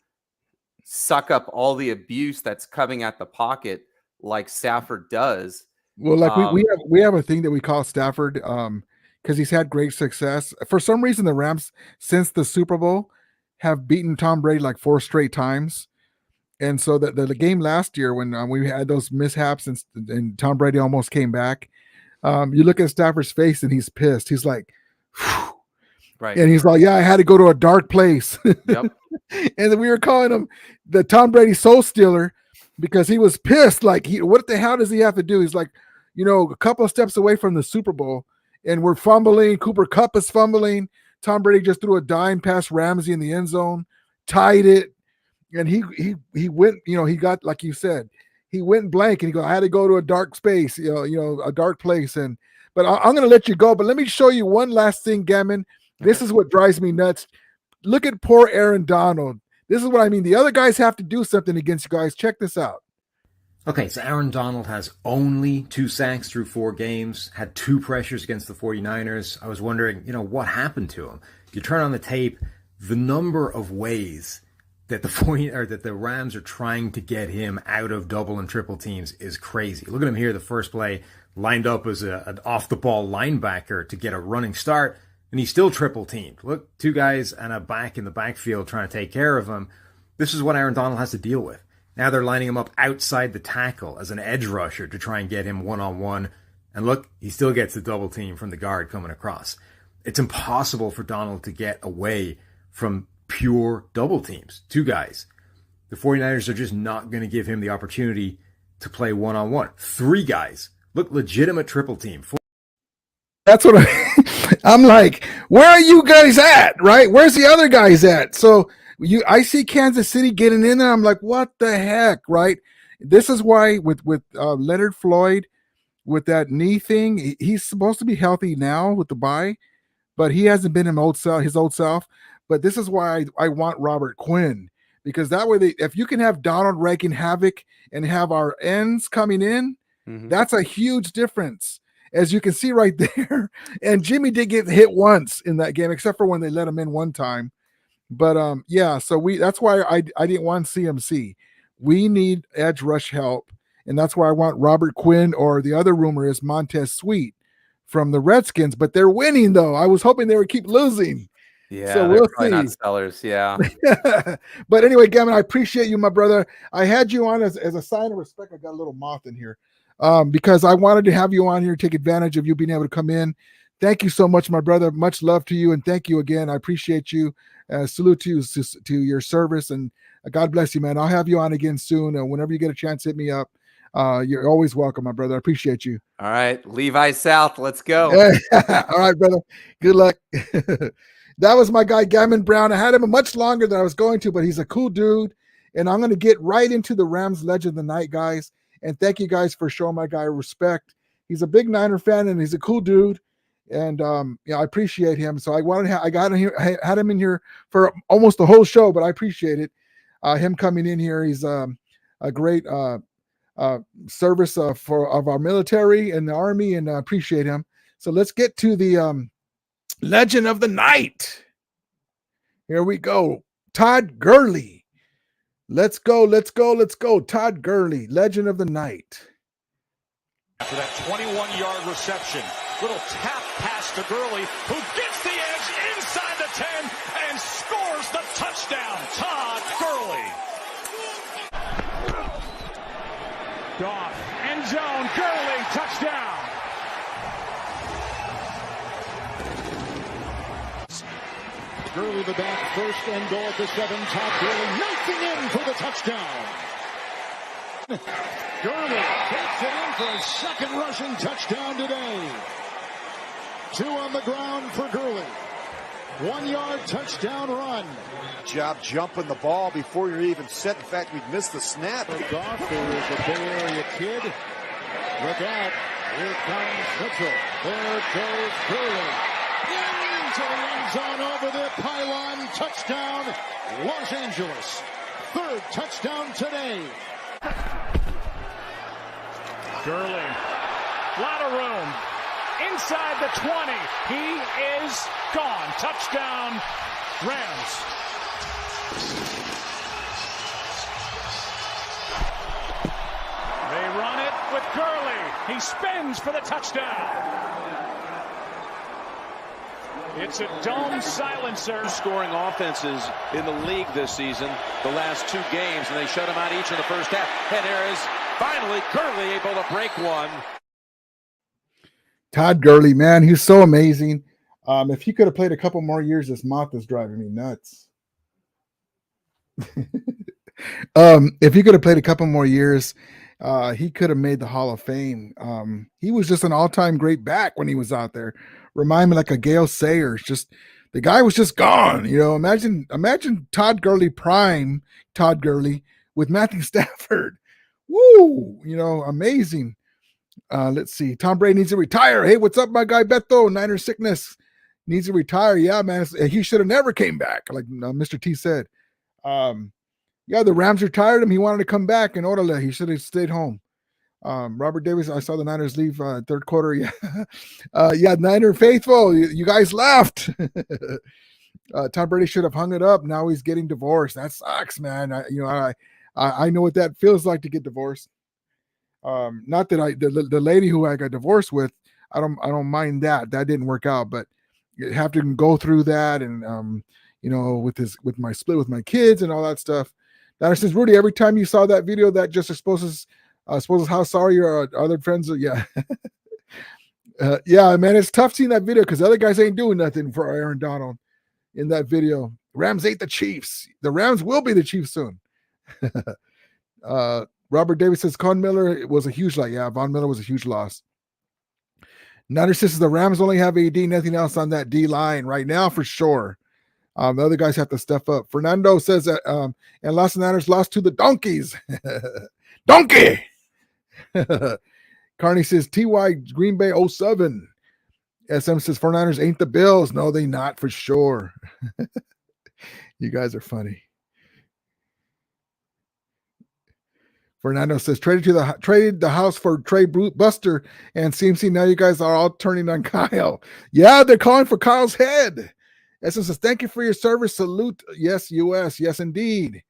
suck up all the abuse that's coming at the pocket like Stafford does. Well, like we have a thing that we call Stafford because he's had great success. For some reason, the Rams since the Super Bowl have beaten Tom Brady like 4 straight times. And so the game last year when we had those mishaps and Tom Brady almost came back, you look at Stafford's face and he's pissed. He's like, phew. Right. And he's like, yeah, I had to go to a dark place. Yep. And then we were calling him the Tom Brady soul stealer because he was pissed. Like, what the hell does he have to do? He's like, you know, a couple of steps away from the Super Bowl and we're fumbling. Cooper Kupp is fumbling. Tom Brady just threw a dime past Ramsey in the end zone, tied it. And he went, you know, he got, like you said, he went blank and he goes, I had to go to a dark space, you know, a dark place. But I'm going to let you go. But let me show you one last thing, Gammon. This is what drives me nuts. Look at poor Aaron Donald. This is what I mean. The other guys have to do something against you guys. Check this out. Okay, so Aaron Donald has only 2 sacks through 4 games, had 2 pressures against the 49ers. I was wondering, what happened to him? If you turn on the tape, the number of ways that the Rams are trying to get him out of double and triple teams is crazy. Look at him here, the first play, lined up as an off-the-ball linebacker to get a running start, and he's still triple teamed. Look, 2 guys and a back in the backfield trying to take care of him. This is what Aaron Donald has to deal with. Now they're lining him up outside the tackle as an edge rusher to try and get him one-on-one. And look, he still gets the double team from the guard coming across. It's impossible for Donald to get away from pure double teams. 2 guys. The 49ers are just not going to give him the opportunity to play one-on-one. 3 guys. Look, legitimate triple team. That's what I'm like, where are you guys at, right? Where's the other guys at? So I see Kansas City getting in there. I'm like, what the heck, right? This is why with Leonard Floyd, with that knee thing, he's supposed to be healthy now with the bye, but he hasn't been his old self. But this is why I want Robert Quinn, because that way if you can have Donald wreaking havoc and have our ends coming in, that's a huge difference, as you can see right there. And Jimmy did get hit once in that game, except for when they let him in one time. But so that's why I didn't want CMC. We need edge rush help, and that's why I want Robert Quinn, or the other rumor is Montez Sweet from the Redskins. But they're winning though. I was hoping they would keep losing. Yeah, so we'll see. Not sellers, yeah. But anyway, Gammon, I appreciate you, my brother. I had you on as a sign of respect. I got a little moth in here because I wanted to have you on here, take advantage of you being able to come in. Thank you so much, my brother. Much love to you, and thank you again. I appreciate you. Salute to you, to your service, and God bless you, man. I'll have you on again soon. Whenever you get a chance, hit me up. You're always welcome, my brother. I appreciate you. All right, Levi South, let's go. All right, brother. Good luck. That was my guy, Gammon Brown. I had him much longer than I was going to, but he's a cool dude. And I'm going to get right into the Rams Legend of the Night, guys. And thank you guys for showing my guy respect. He's a big Niner fan, and he's a cool dude. And I appreciate him. So I got him here. I had him in here for almost the whole show, but I appreciate it. Him coming in here. He's a great service of our military and the Army, and I appreciate him. So let's get to the Legend of the Night. Here we go. Todd Gurley. Let's go. Todd Gurley, Legend of the Night. After that 21-yard reception, little tap pass to Gurley, who gets the edge inside the 10 and scores the touchdown. Todd Gurley. Goff, end zone, Gurley, touchdown. Gurley the back, first and goal at the 7. Todd Gurley knifing in for the touchdown. Gurley takes it in for a second rushing touchdown today. 2 on the ground for Gurley. 1-yard touchdown run. Job jumping the ball before you're even set. In fact, we've missed the snap. Goff, there is a Bay Area kid. Look out. Here comes Mitchell. There goes Gurley. Into the end zone over the pylon. Touchdown, Los Angeles. 3rd touchdown today. Gurley, lot of room. Inside the 20. He is gone. Touchdown, Rams. They run it with Gurley. He spins for the touchdown. It's a dome silencer. Scoring offenses in the league this season, the last 2 games, and they shut them out each in the first half. And there is finally Gurley able to break one. Todd Gurley, man, he's so amazing. If he could have played a couple more years, this moth is driving me nuts. If he could have played a couple more years, he could have made the Hall of Fame. He was just an all-time great back when he was out there. Remind me like a Gale Sayers. Just the guy was just gone. Imagine Todd Gurley prime Todd Gurley with Matthew Stafford. Woo! Amazing. Let's see. Tom Brady needs to retire. Hey, what's up, my guy Beto? Niner sickness. needs to retire. Yeah, man, he should have never came back, like Mr. T said. Yeah, the Rams retired him. He wanted to come back, and orale, he should have stayed home. Robert Davis, I saw the Niners leave third quarter. Yeah, yeah, Niner faithful, you guys left. Tom Brady should have hung it up. Now he's getting divorced. That sucks, man. I know what that feels like to get divorced. Not that the lady who I got divorced with, I don't mind that. That didn't work out, but you have to go through that, and with my split with my kids and all that stuff. That says, Rudy, every time you saw that video, that just exposes how sorry your other friends are. Yeah. Yeah, man, it's tough seeing that video because other guys ain't doing nothing for Aaron Donald in that video. Rams ate the Chiefs. The Rams will be the Chiefs soon. Robert Davis says Von Miller was a huge loss. Yeah, Von Miller was a huge loss. Niners says the Rams only have AD, nothing else on that D line right now for sure. The other guys have to step up. Fernando says that and Los Niners lost to the Donkeys. Donkey. Carney says TY Green Bay 07. SM says 49ers ain't the Bills. No, they not for sure. You guys are funny. Fernando says traded the house for Trey Buster and CMC. Now you guys are all turning on Kyle. Yeah, they're calling for Kyle's head. SM says thank you for your service. Salute. Yes, US. Yes, indeed.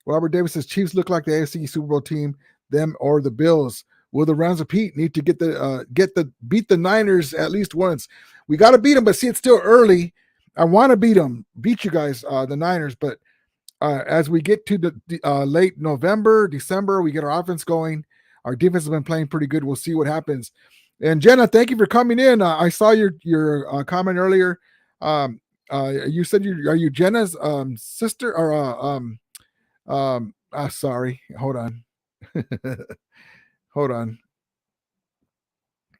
Robert Davis says Chiefs look like the AFC Super Bowl team, them or the Bills. Will the Rams of Pete need to beat the Niners at least once? We got to beat them, but see, it's still early. I want to beat you guys, the Niners, but as we get to the late November, December, we get our offense going. Our defense has been playing pretty good. We'll see what happens. And Jenna, thank you for coming in. I saw your comment earlier. You said are you Jenna's sister or sorry, hold on. Hold on.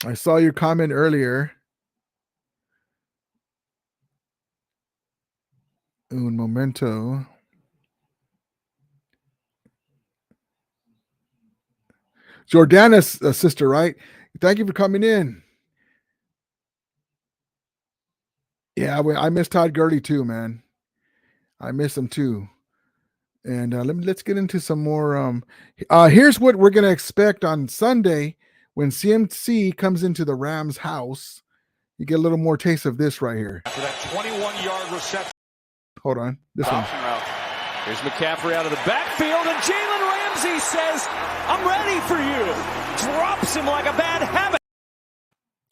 I saw your comment earlier. Un momento. Jordana's sister, right? Thank you for coming in. Yeah, I miss Todd Gurley too, man. I miss him too. And let's get into some more. Here's what we're going to expect on Sunday when CMC comes into the Rams' house. You get a little more taste of this right here. After that 21-yard reception. Hold on. This one. Here's McCaffrey out of the backfield, and Jalen Ramsey says, I'm ready for you. Drops him like a bad habit.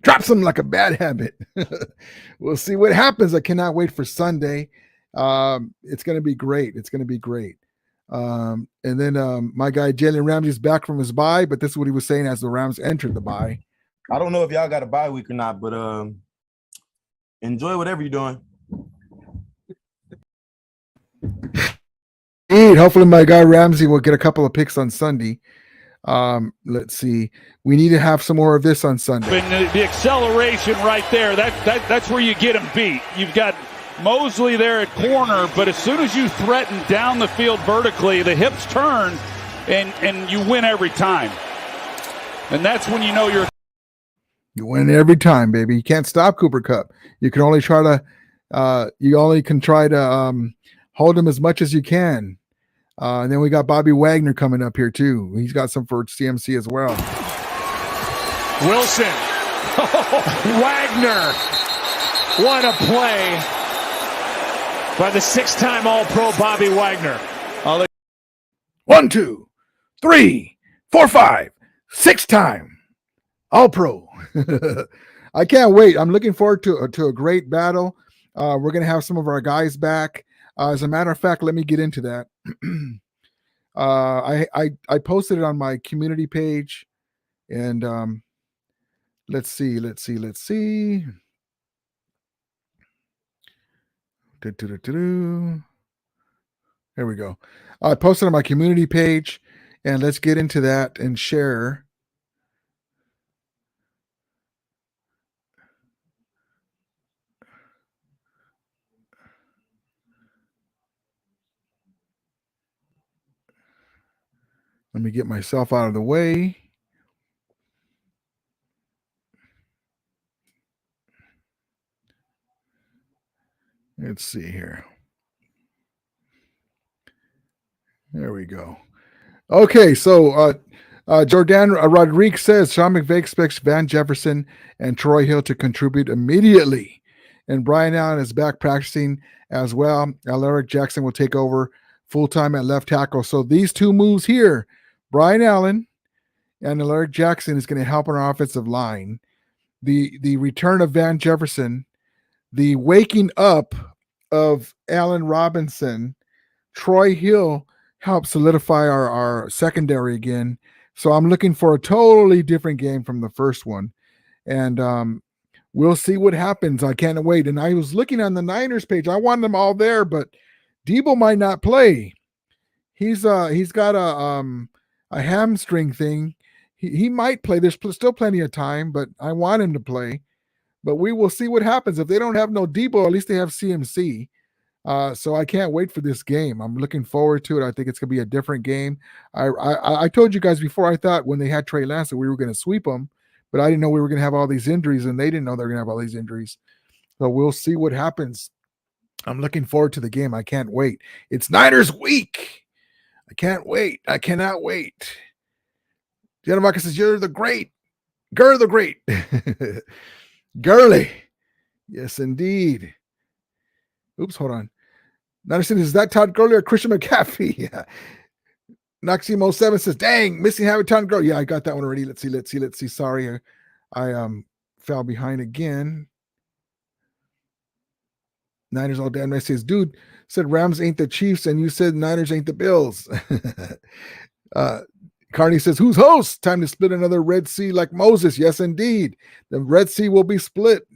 Drops him like a bad habit. We'll see what happens. I cannot wait for Sunday. It's going to be great. It's going to be great. And then my guy Jalen Ramsey's back from his bye, but this is what he was saying as the Rams entered the bye. I don't know if y'all got a bye week or not, but enjoy whatever you're doing. Hopefully my guy Ramsey will get a couple of picks on Sunday. Let's see. We need to have some more of this on Sunday. The acceleration right there, that's where you get him beat. You've got Mosley there at corner, but as soon as you threaten down the field vertically, the hips turn and you win every time. And that's when you know you win every time, baby. You can't stop Cooper Kupp. You can only try to hold him as much as you can. And then we got Bobby Wagner coming up here too. He's got some for CMC as well. Wilson. Wagner. What a play by the 6-time All-Pro Bobby Wagner. 1, 2, 3, 4, 5, 6-time All-Pro. I can't wait. I'm looking forward to a great battle. We're going to have some of our guys back. As a matter of fact, let me get into that. I posted it on my community page, and let's see. There we go. I posted on my community page, and let's get into that and share. Let me get myself out of the way. Let's see here. There we go. Okay, so Jordan Rodriguez says Sean McVay expects Van Jefferson and Troy Hill to contribute immediately. And Brian Allen is back practicing as well. Alaric Jackson will take over full-time at left tackle. So these two moves here, Brian Allen and Alaric Jackson, is going to help on our offensive line. The return of Van Jefferson, the waking up of Allen Robinson, Troy Hill help solidify our secondary again. So I'm looking for a totally different game from the first one. And we'll see what happens. I can't wait. And I was looking on the Niners page. I wanted them all there, but Debo might not play. He's got a hamstring thing. He might play. There's still plenty of time, but I want him to play. But we will see what happens. If they don't have no Debo, at least they have CMC. So I can't wait for this game. I'm looking forward to it. I think it's going to be a different game. I told you guys before, I thought when they had Trey Lance that we were going to sweep them, but I didn't know we were going to have all these injuries, and they didn't know they were going to have all these injuries. So we'll see what happens. I'm looking forward to the game. I can't wait. It's Niners week. I can't wait. I cannot wait. Jenna Marcus says, you're the great. Gurr the great. Gurley. Yes, indeed. Oops, hold on. Anderson, is that Todd Gurley or Christian McCaffrey? Yeah. Noximo7 says, dang, missing having Todd Gurley. Yeah, I got that one already. Let's see. Sorry. I fell behind again. Niners all damn nice says, dude said Rams ain't the Chiefs, and you said Niners ain't the Bills. Carney says, who's host? Time to split another Red Sea like Moses. Yes, indeed. The Red Sea will be split.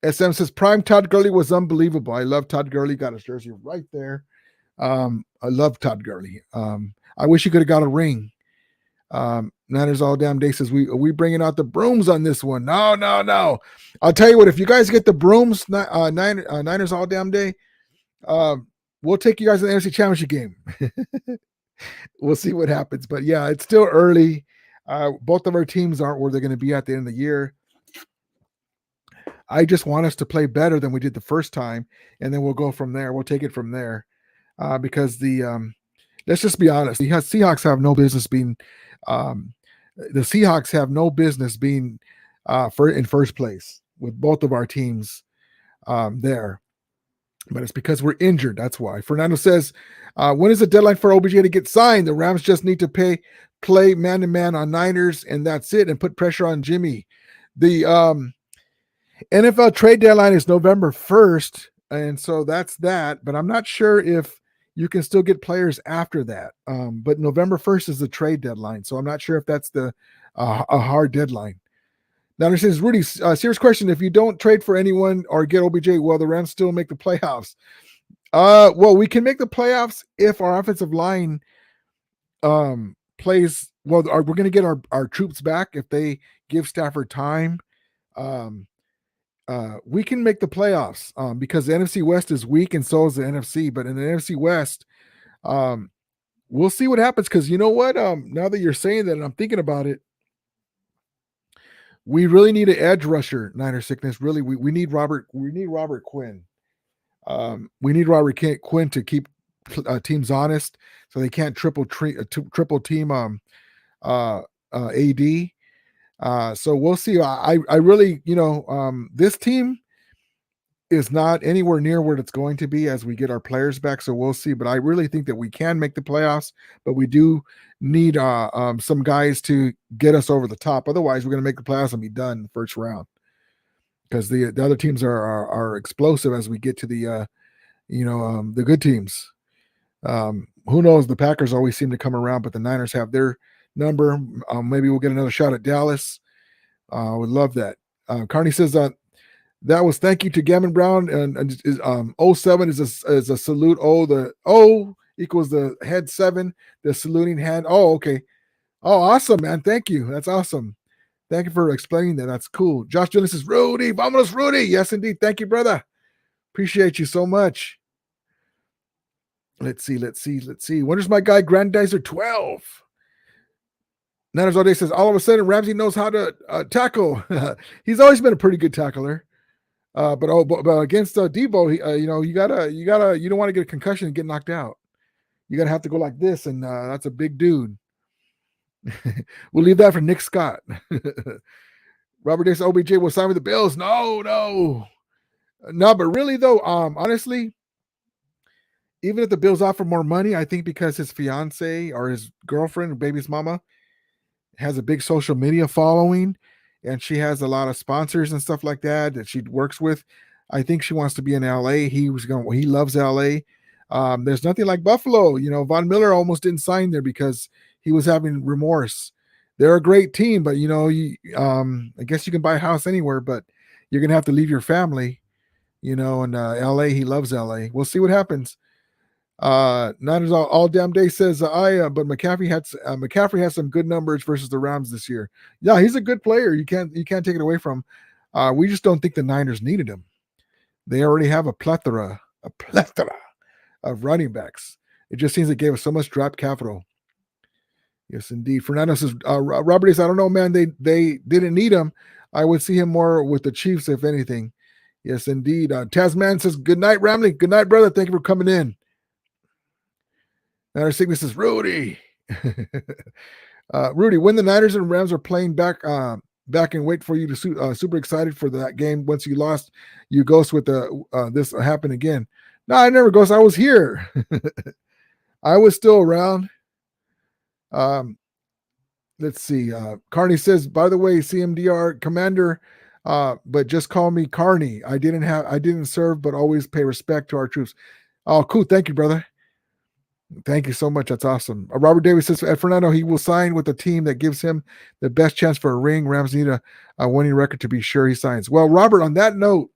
SM says, prime Todd Gurley was unbelievable. I love Todd Gurley. Got his jersey right there. I love Todd Gurley. I wish he could have got a ring. Niners all damn day says, we bringing out the brooms on this one. No. I'll tell you what, if you guys get the brooms, Niners all damn day, we'll take you guys to the NFC Championship game. We'll see what happens. But yeah, it's still early. Both of our teams aren't where they're going to be at the end of the year. I just want us to play better than we did the first time, and then we'll go from there. We'll take it from there because let's just be honest. The Seahawks have no business being in first place with both of our teams there. But it's because we're injured. That's why. Fernando says, when is the deadline for OBJ to get signed? The Rams just need to play man-to-man on Niners, and that's it, and put pressure on Jimmy. The NFL trade deadline is November 1st, and so that's that. But I'm not sure if you can still get players after that. But November 1st is the trade deadline, so I'm not sure if that's a hard deadline. Now, this is Rudy. Serious question: if you don't trade for anyone or get OBJ, will the Rams still make the playoffs? Well, we can make the playoffs if our offensive line plays well. We're going to get our troops back if they give Stafford time. We can make the playoffs because the NFC West is weak and so is the NFC. But in the NFC West, we'll see what happens because you know what? Now that you're saying that and I'm thinking about it, we really need an edge rusher, Niner sickness. Really, we need Robert. We need Robert Quinn. We need Robert Quinn to keep teams honest, so they can't triple team AD. So we'll see. I really, this team is not anywhere near where it's going to be as we get our players back. So we'll see. But I really think that we can make the playoffs, but we do need some guys to get us over the top. Otherwise, we're going to make the playoffs and be done in the first round because the other teams are explosive as we get to the good teams. Who knows? The Packers always seem to come around, but the Niners have their number. Maybe we'll get another shot at Dallas. I would love that. Carney says that was thank you to Gammon Brown and 07 is a salute. The O equals the head 7, the saluting hand. Oh, okay. Oh, awesome, man. Thank you. That's awesome. Thank you for explaining that. That's cool. Josh Jonas says, Rudy, vámonos, Rudy. Yes, indeed. Thank you, brother. Appreciate you so much. Let's see. Where's my guy Grandizer 12? Niners all day says, all of a sudden, Ramsey knows how to tackle. He's always been a pretty good tackler. But against Debo, you know, you don't want to get a concussion and get knocked out. You gotta have to go like this, and that's a big dude. We'll leave that for Nick Scott. Robert Davis, OBJ will sign with the Bills. No. But really though, honestly, even if the Bills offer more money, I think because his fiance or his girlfriend, baby's mama, has a big social media following, and she has a lot of sponsors and stuff like that she works with. I think she wants to be in LA. He loves LA. There's nothing like Buffalo. You know, Von Miller almost didn't sign there because he was having remorse. They're a great team, but you know, I guess you can buy a house anywhere, but you're gonna have to leave your family. You know, and LA, he loves LA. We'll see what happens. Niners all damn day says but McCaffrey has some good numbers versus the Rams this year. Yeah, he's a good player. You can't take it away from him. We just don't think the Niners needed him. They already have a plethora of running backs. It just seems it gave us so much draft capital. Yes, indeed. Fernando says, Robert says, I don't know, man. They didn't need him. I would see him more with the Chiefs, if anything. Yes, indeed. Tasman says, good night, Ramilia. Good night, brother. Thank you for coming in. Niner Sickness says, Rudy. Rudy, when the Niners and Rams are playing back and wait for you to super excited for that game. Once you lost, you ghost with this happen again. No, I never ghost. I was here. I was still around. Let's see. Carney says, by the way, CMDR commander, but just call me Carney. I didn't serve, but always pay respect to our troops. Oh, cool. Thank you, brother. Thank you so much. That's awesome. Robert Davis says, Fernando, he will sign with a team that gives him the best chance for a ring. Rams need a winning record to be sure he signs. Well, Robert, on that note,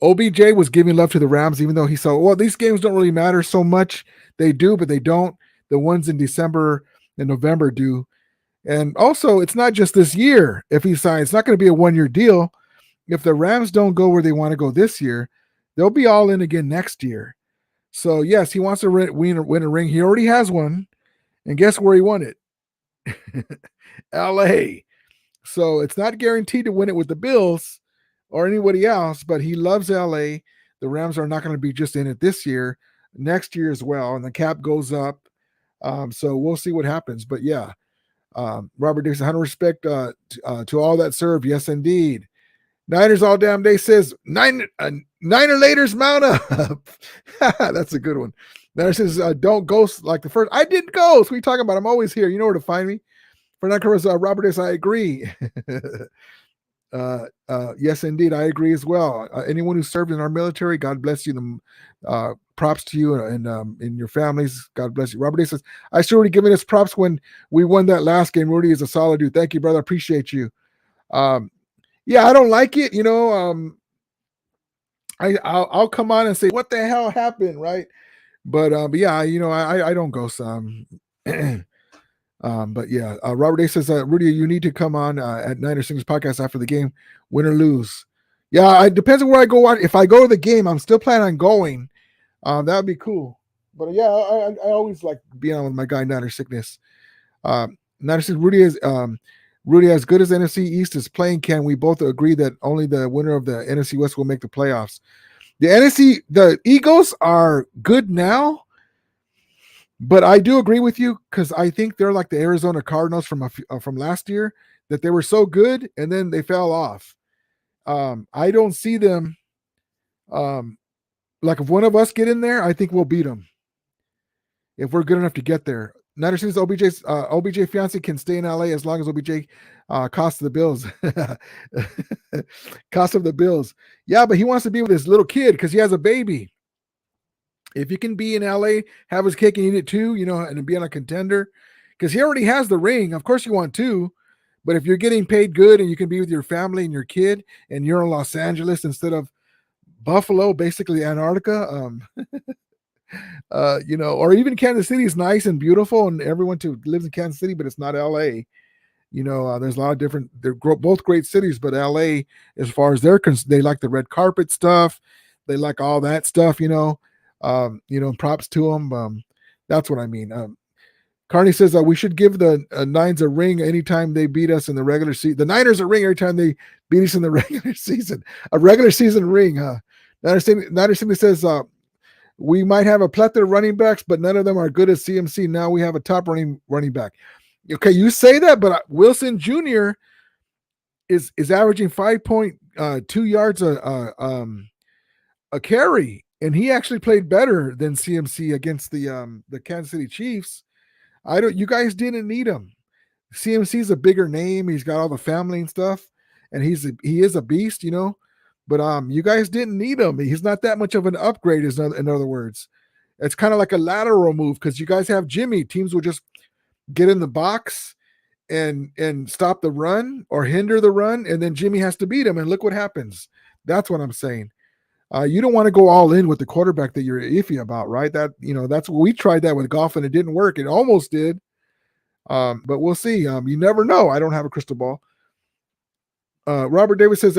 OBJ was giving love to the Rams, even though he saw, well, these games don't really matter so much. They do, but they don't. The ones in December and November do. And also, it's not just this year. If he signs, it's not going to be a one-year deal. If the Rams don't go where they want to go this year, they'll be all in again next year. So, yes, he wants to win a ring. He already has one. And guess where he won it? LA. So, it's not guaranteed to win it with the Bills or anybody else, but he loves LA. The Rams are not going to be just in it this year, next year as well. And the cap goes up. So, we'll see what happens. But, yeah, Robert Dixon, 100 respect to all that served. Yes, indeed. Niners all damn day says, Niner laters mount up. That's a good one. Niner says, don't ghost like the first. I didn't ghost. What are you talking about? I'm always here. You know where to find me. Fernando Robert says, I agree. Yes, indeed. I agree as well. Anyone who served in our military, God bless you. Props to you and your families. God bless you. Robert says, I should already given us props when we won that last game. Rudy is a solid dude. Thank you, brother. Appreciate you. Yeah, I don't like it. You know, I'll come on and say, what the hell happened, right? But yeah, you know, I don't go some. But yeah, Robert A says, Rudy, you need to come on at Niner Singers podcast after the game, win or lose. Yeah, it depends on where I go. If I go to the game, I'm still planning on going. That would be cool. But yeah, I always like being on with my guy Niner Sickness. Niner says, Rudy, as good as NFC East is playing, can we both agree that only the winner of the NFC West will make the playoffs? The Eagles are good now, but I do agree with you because I think they're like the Arizona Cardinals from last year, that they were so good and then they fell off. I don't see them. Like if one of us get in there, I think we'll beat them if we're good enough to get there. Niner says OBJ fiance can stay in LA as long as OBJ cost of the Bills. Cost of the Bills. Yeah, but he wants to be with his little kid because he has a baby. If he can be in LA, have his cake and eat it too, you know, and be on a contender, because he already has the ring. Of course you want to, but if you're getting paid good and you can be with your family and your kid and you're in Los Angeles instead of Buffalo, basically Antarctica, you know, or even Kansas City is nice and beautiful, and everyone who lives in Kansas City, but it's not LA. You know, there's a lot of different. They're both great cities, but LA, as far as they like the red carpet stuff, they like all that stuff. You know, props to them. That's what I mean. Carney says we should give the Nines a ring anytime they beat us in the regular season. The Niners a ring every time they beat us in the regular season. A regular season ring, huh? Niners simply says we might have a plethora of running backs, but none of them are good as CMC. Now we have a top running back. Okay, you say that, but Wilson Jr. is averaging 5.2 yards a carry, and he actually played better than CMC against the Kansas City Chiefs. You guys didn't need him. CMC's a bigger name. He's got all the family and stuff, and he is a beast, you know. But you guys didn't need him. He's not that much of an upgrade, in other words. It's kind of like a lateral move because you guys have Jimmy. Teams will just get in the box and stop the run or hinder the run, and then Jimmy has to beat him. And look what happens. That's what I'm saying. You don't want to go all in with the quarterback that you're iffy about, right? That's what we tried that with Goff and it didn't work. It almost did. But we'll see. You never know. I don't have a crystal ball. Robert Davis says,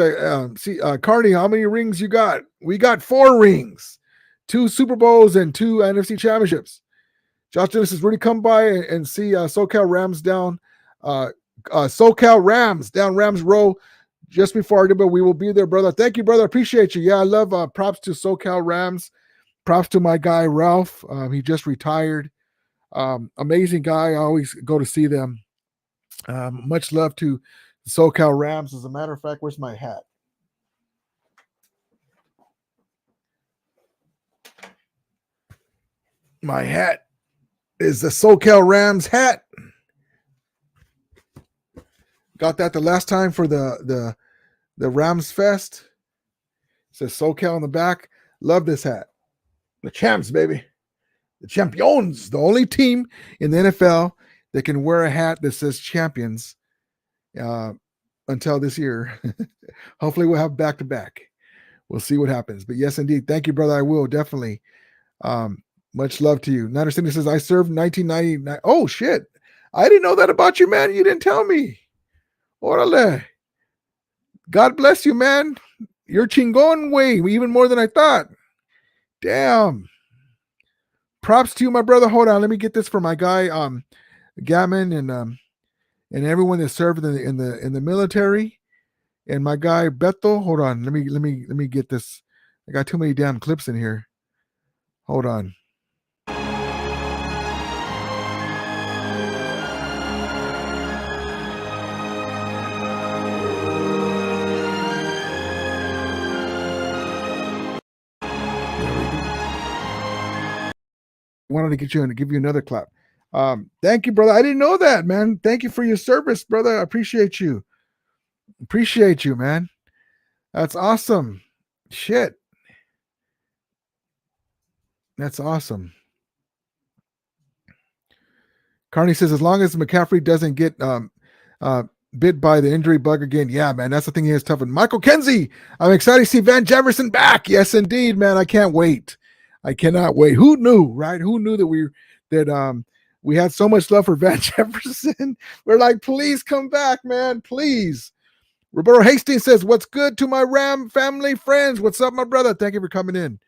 Carney, how many rings you got? We got 4 rings, 2 Super Bowls and 2 NFC championships. Josh Dennis says, Rudy, come by and see SoCal Rams down. SoCal Rams down Rams Row just before our debut. We will be there, brother. Thank you, brother. Appreciate you. Yeah, I love props to SoCal Rams. Props to my guy, Ralph. He just retired. Amazing guy. I always go to see them. Much love to the SoCal Rams. As a matter of fact, where's my hat? My hat is the SoCal Rams hat. Got that the last time for the Rams Fest. It says SoCal on the back. Love this hat. The champs, baby. The champions. The only team in the NFL that can wear a hat that says champions until this year. Hopefully we'll have back-to-back. We'll see what happens. But yes, indeed. Thank you, brother. I will, definitely. Much love to you. Niner Cindy says, I served 1999. Oh, shit. I didn't know that about you, man. You didn't tell me. Orale. God bless you, man. You're chingon way, even more than I thought. Damn. Props to you, my brother. Hold on. Let me get this for my guy, Gammon, and everyone that served in the military. And my guy Beto. Hold on. Let me get this. I got too many damn clips in here. Hold on. Wanted to get you and give you another clap. Thank you, brother. I didn't know that, man. Thank you for your service, brother. I appreciate you. Appreciate you, man. That's awesome. Shit. That's awesome. Carney says, as long as McCaffrey doesn't get bit by the injury bug again. Yeah, man, that's the thing he is tough. And Michael Kenzie, I'm excited to see Van Jefferson back. Yes, indeed, man. I can't wait. I cannot wait. Who knew, right? Who knew that we had so much love for Van Jefferson? We're like, please come back, man. Please. Roberto Hastings says, what's good to my Ram family friends? What's up, my brother? Thank you for coming in.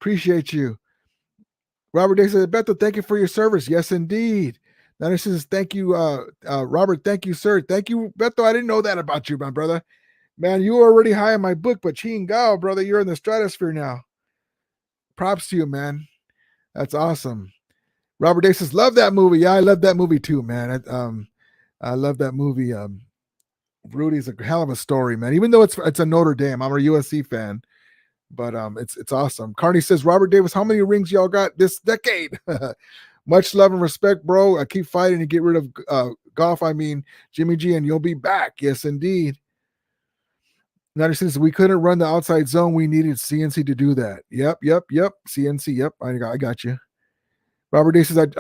Appreciate you. Robert Day says, Beto, thank you for your service. Yes, indeed. Now this says, thank you, Robert. Thank you, sir. Thank you, Beto. I didn't know that about you, my brother. Man, you were already high in my book, but Chingao, brother, you're in the stratosphere now. Props to you, man. That's awesome. Robert Day says, love that movie. Yeah, I love that movie too, man. I love that movie. Rudy's a hell of a story, man. Even though it's a Notre Dame, I'm a USC fan, but it's awesome. Carney says, Robert Davis, how many rings y'all got this decade? Much love and respect, bro. I keep fighting to get rid of Goff. I mean, Jimmy G, and you'll be back. Yes, indeed. Now, since we couldn't run the outside zone, we needed CNC to do that. Yep. CNC, yep. I got you. Robert Day says, at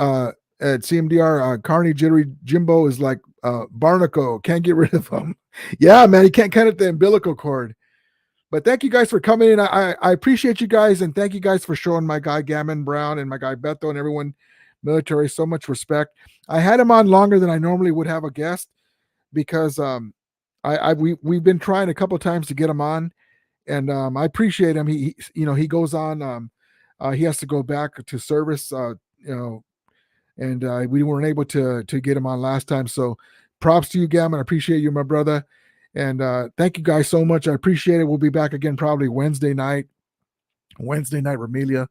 CMDR, Carney Jittery Jimbo is like Barnacle. Can't get rid of him. Yeah, man, he can't cut at the umbilical cord. But thank you guys for coming in. I appreciate you guys, and thank you guys for showing my guy Gammon Brown and my guy Beto and everyone military so much respect. I had him on longer than I normally would have a guest because we've been trying a couple of times to get him on, and I appreciate him. He goes on. He has to go back to service. and we weren't able to get him on last time. So props to you, Gammon. I appreciate you, my brother. And thank you guys so much. I appreciate it. We'll be back again probably Wednesday night, Ramilia.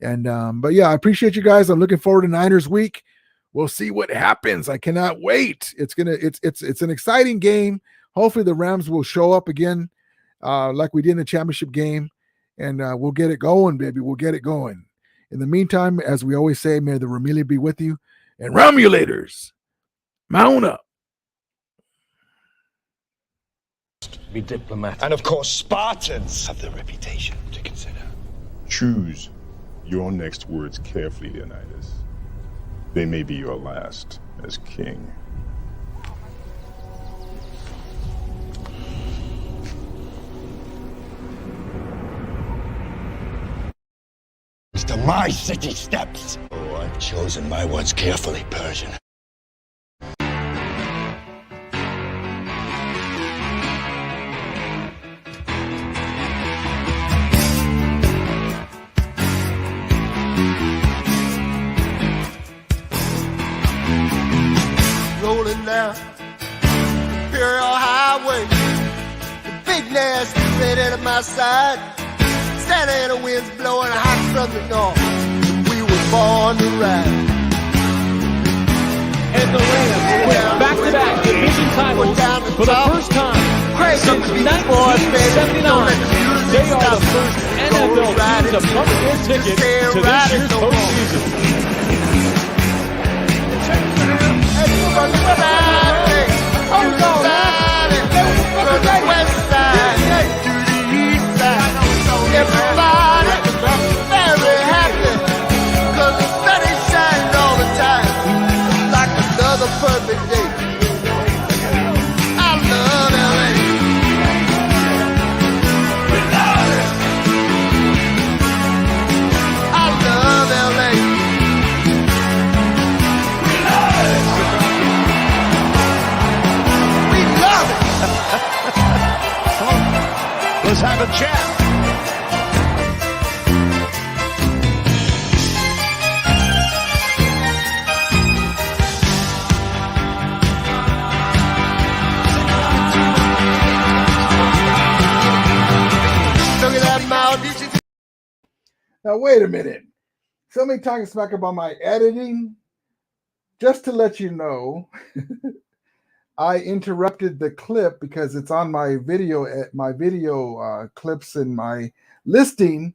And but yeah, I appreciate you guys. I'm looking forward to Niners week. We'll see what happens. I cannot wait. It's an exciting game. Hopefully the Rams will show up again, like we did in the championship game, and we'll get it going, baby. We'll get it going. In the meantime, as we always say, may the Ramilia be with you. And Romulators, mount up. Be diplomatic. And of course, Spartans have the reputation to consider. Choose your next words carefully, Leonidas. They may be your last as king. To my city steps. Oh, I've chosen my words carefully, Persian. Rolling down Imperial Highway, the big nasty red at my side. Santa Ana winds blowing hot from the north, and we were born to ride. And the Rams win back-to-back division titles for the first time since 1979. They are the first NFL team to pump their ticket to this year's postseason. From the west side to the east side, everybody very happy, 'cause the sun is shining all the time, like another perfect day. I love LA. I love LA. We love it. Let's have a chat. Now, wait a minute. Somebody talking smack about my editing. Just to let you know, I interrupted the clip because it's on my video clips in my listing.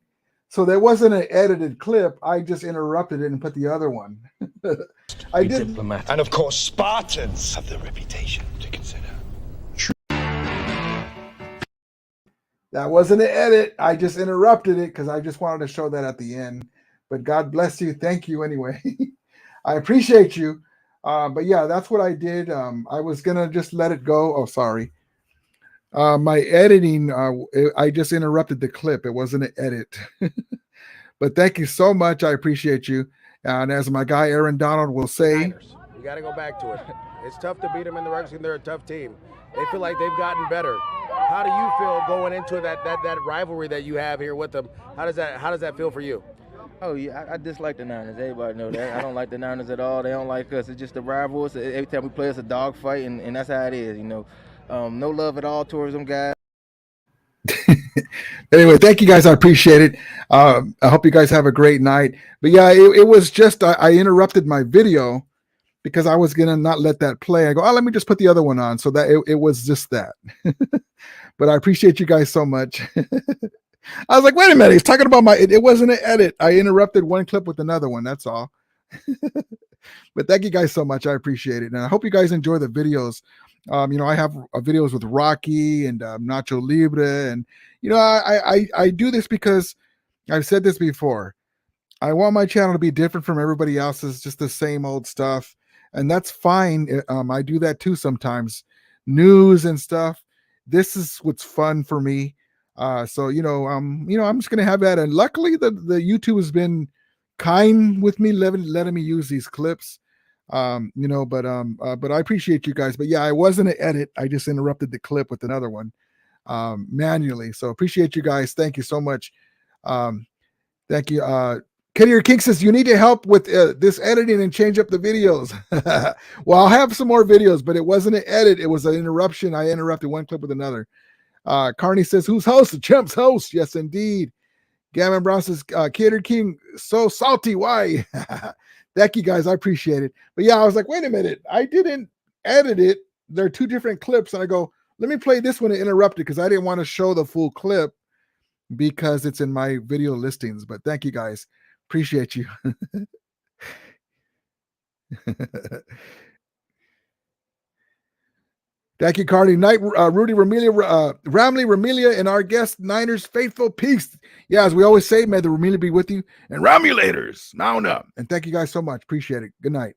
So there wasn't an edited clip. I just interrupted it and put the other one. I did. Diplomatic. And of course, Spartans have the reputation to consider. That wasn't an edit. I just interrupted it because I just wanted to show that at the end. But God bless you. Thank you anyway. I appreciate you. But yeah, that's what I did. I was going to just let it go. Oh, sorry. My editing, I just interrupted the clip. It wasn't an edit. But thank you so much. I appreciate you. And as my guy Aaron Donald will say, you got to go back to it. It's tough to beat them in the regular season. They're a tough team. They feel like they've gotten better. How do you feel going into that rivalry that you have here with them? How does that feel for you? Oh yeah, I dislike the Niners. Everybody know that. I don't like the Niners at all. They don't like us. It's just a rival. Every time we play, it's a dogfight, and that's how it is. You know, no love at all towards them guys. Anyway, thank you guys. I appreciate it. I hope you guys have a great night. But yeah, it was just I interrupted my video because I was gonna not let that play. I go, oh, let me just put the other one on. So that it was just that. But I appreciate you guys so much. I was like, wait a minute, he's talking about it wasn't an edit. I interrupted one clip with another one. That's all. But thank you guys so much. I appreciate it. And I hope you guys enjoy the videos. I have videos with Rocky and Nacho Libre. And, I do this because I've said this before. I want my channel to be different from everybody else's, just the same old stuff. And that's fine. I do that too sometimes. News and stuff. This is what's fun for me. So I'm just gonna have that. And luckily the YouTube has been kind with me, letting me use these clips. But I appreciate you guys. But yeah, I wasn't an edit. I just interrupted the clip with another one manually. So appreciate you guys. Thank you so much. Thank you. Kenny King says, you need to help with this editing and change up the videos. Well, I'll have some more videos, but it wasn't an edit. It was an interruption. I interrupted one clip with another. Carney says, who's host? The Champ's host. Yes, indeed. Gammon Brown says, Cater King, so salty. Why? Thank you, guys. I appreciate it. But yeah, I was like, wait a minute. I didn't edit it. There are two different clips. And I go, let me play this one and interrupt it because I didn't want to show the full clip because it's in my video listings. But thank you, guys. Appreciate you. Thank you, Cardi. Night, Rudy, Ramilia, Ramilia, and our guest, Niners faithful. Peace. Yeah, as we always say, may the Ramilia be with you. And Ramulators, mount up. And thank you guys so much. Appreciate it. Good night.